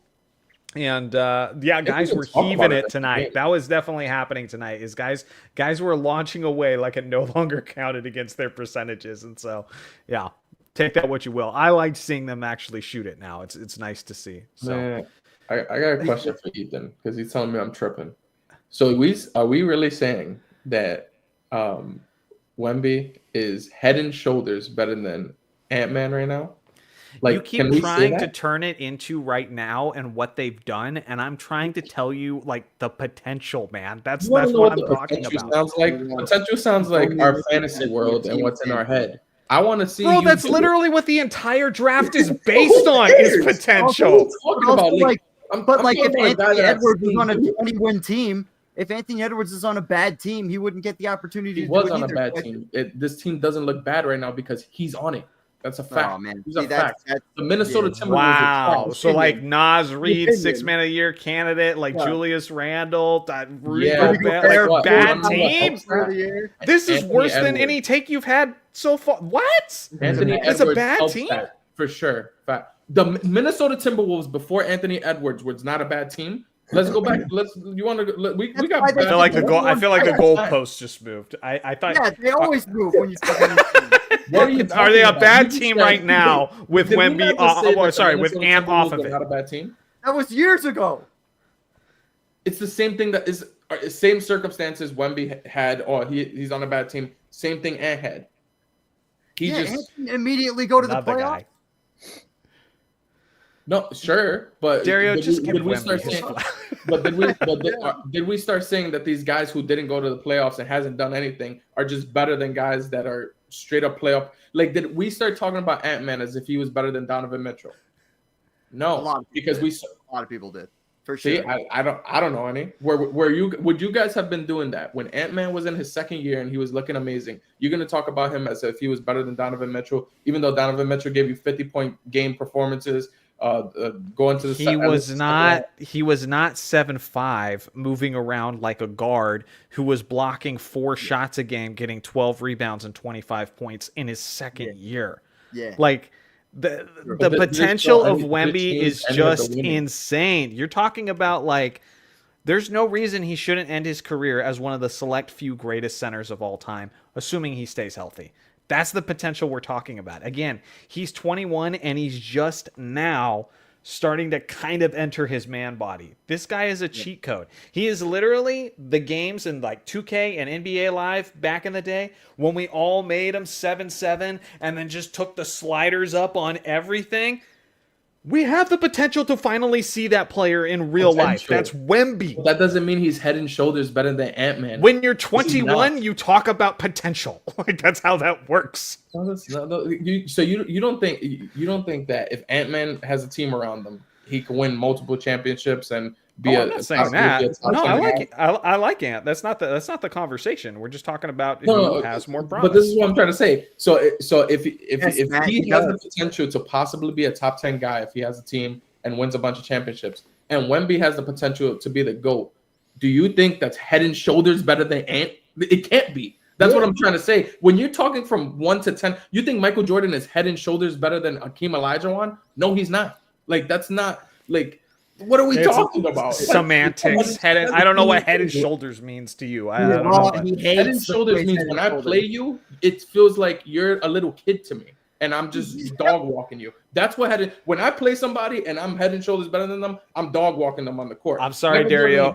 And guys were heaving it tonight. That was definitely happening tonight. Guys were launching away like it no longer counted against their percentages. And so, yeah. Take that what you will. I like seeing them actually shoot it now. It's nice to see. So, man, I got a question for Ethan because he's telling me I'm tripping. So are we really saying that Wemby is Head and Shoulders better than Ant-Man right now? Like, you keep trying to turn it into right now and what they've done, and I'm trying to tell you like the potential, man. That's what I'm talking about. Potential sounds like our fantasy world and what's in our head. I want to see. Bro, that's literally what the entire draft is based on is potential. If Anthony Edwards was on a 20-win team, if Anthony Edwards is on a bad team, he wouldn't get the opportunity. He was on a bad team. This team doesn't look bad right now because he's on it. That's a fact. Oh, man. It's a fact. The Minnesota Timberwolves. Wow. So like Nas Reed, 6 Man of the Year candidate, like Julius Randle, Rudy Gobert, like bad team. This is worse than any take you've had so far. What? Anthony Edwards is a bad team for sure. Fact. The Minnesota Timberwolves before Anthony Edwards was not a bad team. Let's go back. We got. I feel like the goalpost just moved. I thought. Yeah, they always move when you talk about Are they a bad team right now with Wemby? With Ant off of it. Not a bad team. That was years ago. It's the same thing that is same circumstances Wemby had. He's on a bad team. Same thing Ant had. He just immediately go to the playoffs. No, sure, but Dario, did we start saying that these guys who didn't go to the playoffs and hasn't done anything are just better than guys that are straight up playoff? Like, did we start talking about Ant-Man as if he was better than Donovan Mitchell? No, a lot of people did. for sure. See, I don't know any. Would you guys have been doing that when Ant-Man was in his second year and he was looking amazing? You're gonna talk about him as if he was better than Donovan Mitchell, even though Donovan Mitchell gave you 50-point game performances, going to the he was not 7'5", moving around like a guard who was blocking 4 shots a game, getting 12 rebounds and 25 points in his second year. Yeah. Like the potential of Wemby is just insane. You're talking about like there's no reason he shouldn't end his career as one of the select few greatest centers of all time, assuming he stays healthy. That's the potential we're talking about. Again, he's 21 and he's just now starting to kind of enter his man body. This guy is a cheat code. He is literally the games in like 2K and NBA Live back in the day when we all made him 7-7 and then just took the sliders up on everything. We have the potential to finally see that player in real life. That's Wemby. But that doesn't mean he's head and shoulders better than Ant-Man. When you're 21, you talk about potential. Like that's how that works. So you don't think that if Ant-Man has a team around him, he can win multiple championships and be I'm not saying that. No, I like Ant. That's not the conversation. We're just talking about who has more promise. But this is what I'm trying to say. So if he has the potential to possibly be a top 10 guy, if he has a team and wins a bunch of championships, and Wemby has the potential to be the GOAT, do you think that's head and shoulders better than Ant? It can't be. That's what I'm trying to say. When you're talking from 1 to 10, you think Michael Jordan is head and shoulders better than Hakeem Olajuwon? No, he's not. Like that's not like. What are we talking about? Semantics. I don't know what head and shoulders means to you. I don't know. Head and shoulders means when I play you, it feels like you're a little kid to me, and I'm just dog walking you. That's what when I play somebody and I'm head and shoulders better than them, I'm dog walking them on the court. I'm sorry, Dario,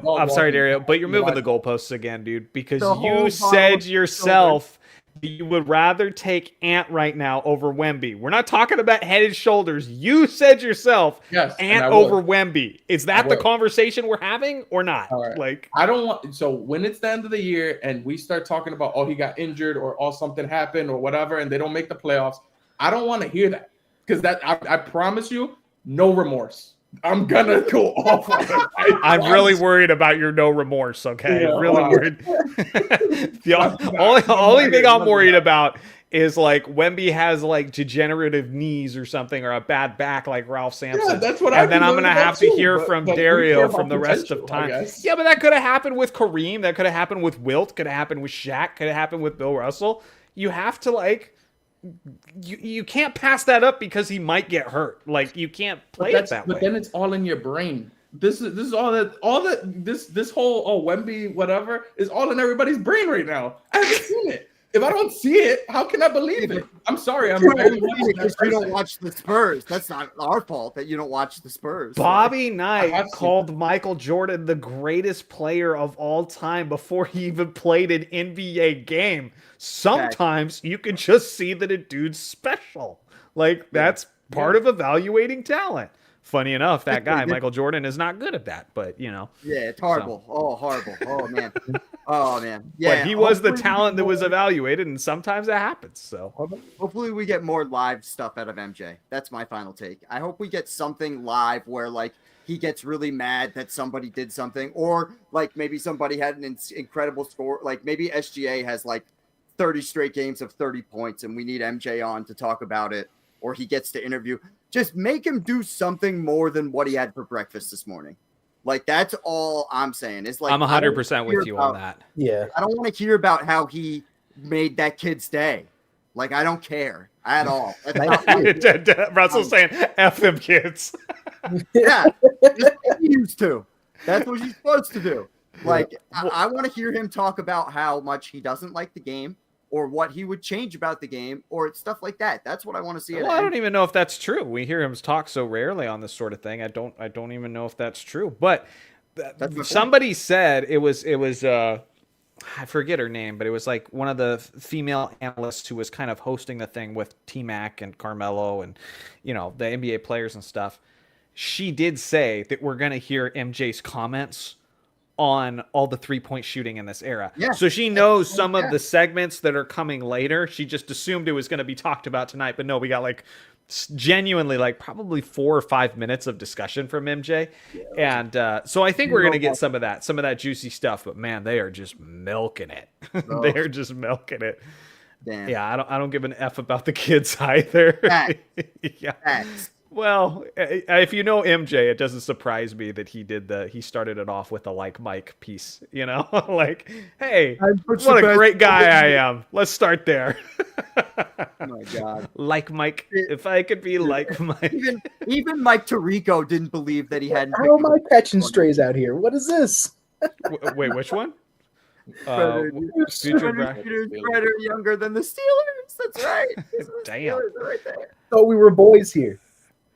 but you're moving the goalposts again, dude, because you said yourself you would rather take Ant right now over Wemby. We're not talking about head and shoulders. You said yourself Ant over Wemby. Is that the conversation we're having or not? Right. Like I don't want. So when it's the end of the year and we start talking about he got injured or something happened or whatever, and they don't make the playoffs, I don't want to hear that because I promise you, no remorse. I'm gonna go off on it. I'm really worried about your no remorse. Okay, really worried. The only thing I'm worried about is like Wemby has like degenerative knees or something, or a bad back like Ralph Sampson. Yeah, that's what. And then I'm gonna have to hear from Dario from the rest of time. Yeah, but that could have happened with Kareem. That could have happened with Wilt. Could have happened with Shaq. Could have happened with Bill Russell. You have to like. You can't pass that up because he might get hurt. Like you can't play it that way. But then it's all in your brain. This is all that this whole Wemby whatever is all in everybody's brain right now. I haven't seen it. If I don't see it, how can I believe it? I'm sorry. Because you don't watch the Spurs. That's not our fault that you don't watch the Spurs. Bobby Knight called Michael Jordan the greatest player of all time before he even played an NBA game. Sometimes you can just see that a dude's special. Like that's part of evaluating talent. Funny enough, that guy, Michael Jordan, is not good at that, but you know. Yeah, it's horrible. So. Oh, horrible. Oh, man. Oh, man. Yeah. But he was the talent that was evaluated, and sometimes that happens. So hopefully we get more live stuff out of MJ. That's my final take. I hope we get something live where, like, he gets really mad that somebody did something, or, like, maybe somebody had an incredible score. Like, maybe SGA has, like, 30 straight games of 30 points, and we need MJ on to talk about it, or he gets to interview. Just make him do something more than what he had for breakfast this morning. Like, that's all I'm saying. It's like I'm 100% with you on that. Yeah. I don't want to hear about how he made that kid's day. Like, I don't care at all. Russell's saying, F them kids. Yeah. He used to. That's what he's supposed to do. Like, I want to hear him talk about how much he doesn't like the game, or what he would change about the game, or stuff like that. That's what I want to see. Well, I don't even know if that's true. We hear him talk so rarely on this sort of thing. I don't even know if that's true. But somebody said it was I forget her name, but it was like one of the female analysts who was kind of hosting the thing with T-Mac and Carmelo and, you know, the NBA players and stuff. She did say that we're going to hear MJ's comments on all the 3-point shooting in this era. Yeah. So she knows some of the segments that are coming later. She just assumed it was going to be talked about tonight, but no, we got like genuinely like probably 4 or 5 minutes of discussion from MJ. And so I think we're going to get some of that juicy stuff, but man, they are just milking it. They are just milking it. Damn. Yeah, I don't give an F about the kids either. Yeah. Facts. Well, if you know MJ, it doesn't surprise me that he started it off with a like Mike piece, you know? Like, hey, what a great guy I am. Let's start there. Oh my God. Like Mike, if I could be like Mike. Even Mike Tirico didn't believe that he hadn't. How am I catching strays out here? What is this? Wait, which one? Predator younger than the Steelers. That's right. Damn. Steelers are right there. Oh, we were boys here.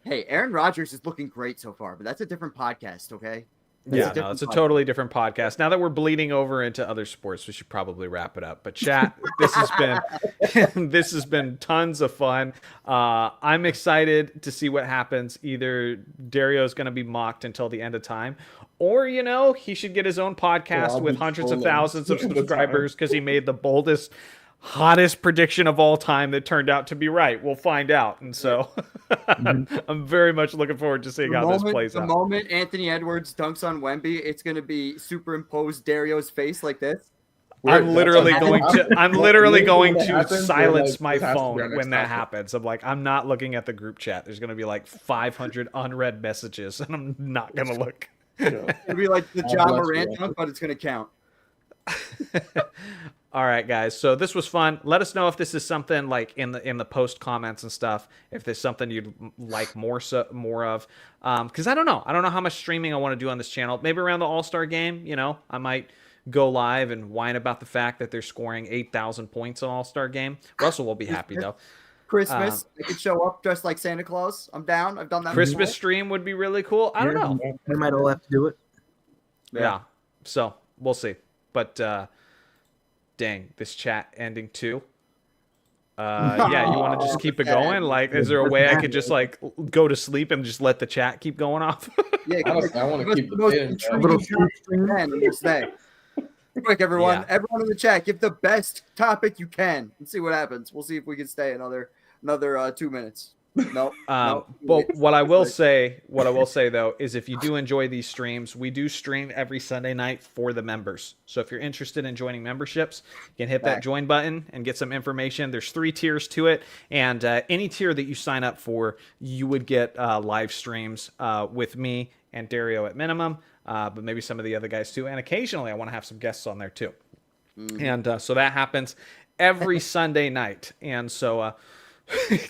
Hey, Aaron Rodgers is looking great so far, but that's a different podcast, okay? Yeah, no, it's a totally different podcast. Now that we're bleeding over into other sports, we should probably wrap it up. But chat, this has been tons of fun. I'm excited to see what happens. Either Dario's going to be mocked until the end of time, or he should get his own podcast with hundreds of thousands of subscribers because he made the boldest, hottest prediction of all time that turned out to be right. We'll find out. And so I'm very much looking forward to seeing how this plays out. The moment Anthony Edwards dunks on Wemby, it's going to be superimposed Dario's face like this. I'm literally going to silence my phone when that happens. I'm like, I'm not looking at the group chat. There's going to be like 500 unread messages, and I'm not going to look. It'll be like the John Morant dunk, but it's going to count. All right, guys. So this was fun. Let us know if this is something like in the post comments and stuff. If there's something you'd like more of, because I don't know. I don't know how much streaming I want to do on this channel. Maybe around the All-Star game, I might go live and whine about the fact that they're scoring 8,000 points on All-Star game. Russell will be happy though. Christmas, I could show up dressed like Santa Claus. I'm down. I've done that. Christmas stream would be really cool. I don't know. We might all have to do it. Yeah. So we'll see. But dang, this chat ending too. Yeah, you want to just keep it going? Like, is there a way I could just like go to sleep and just let the chat keep going off? Yeah, I want to keep it. Quick, everyone! Yeah. Everyone in the chat, give the best topic you can and see what happens. We'll see if we can stay another 2 minutes. Nope. But what I will say though is if you do enjoy these streams, we do stream every Sunday night for the members. So if you're interested in joining memberships, you can hit that join button and get some information. There's 3 tiers to it, and any tier that you sign up for, you would get live streams with me and Dario at minimum, but maybe some of the other guys too. And occasionally I want to have some guests on there too. And so that happens every Sunday night. And so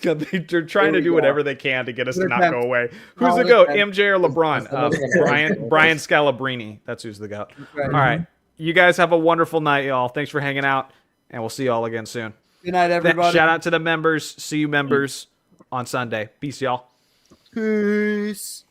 they're trying to do whatever they can to get us to not go away. Who's the GOAT, MJ or LeBron? Brian Scalabrine. That's who's the GOAT. All right. You guys have a wonderful night, y'all. Thanks for hanging out, and we'll see y'all again soon. Good night, everybody. Shout out to the members. See you members on Sunday. Peace, y'all. Peace.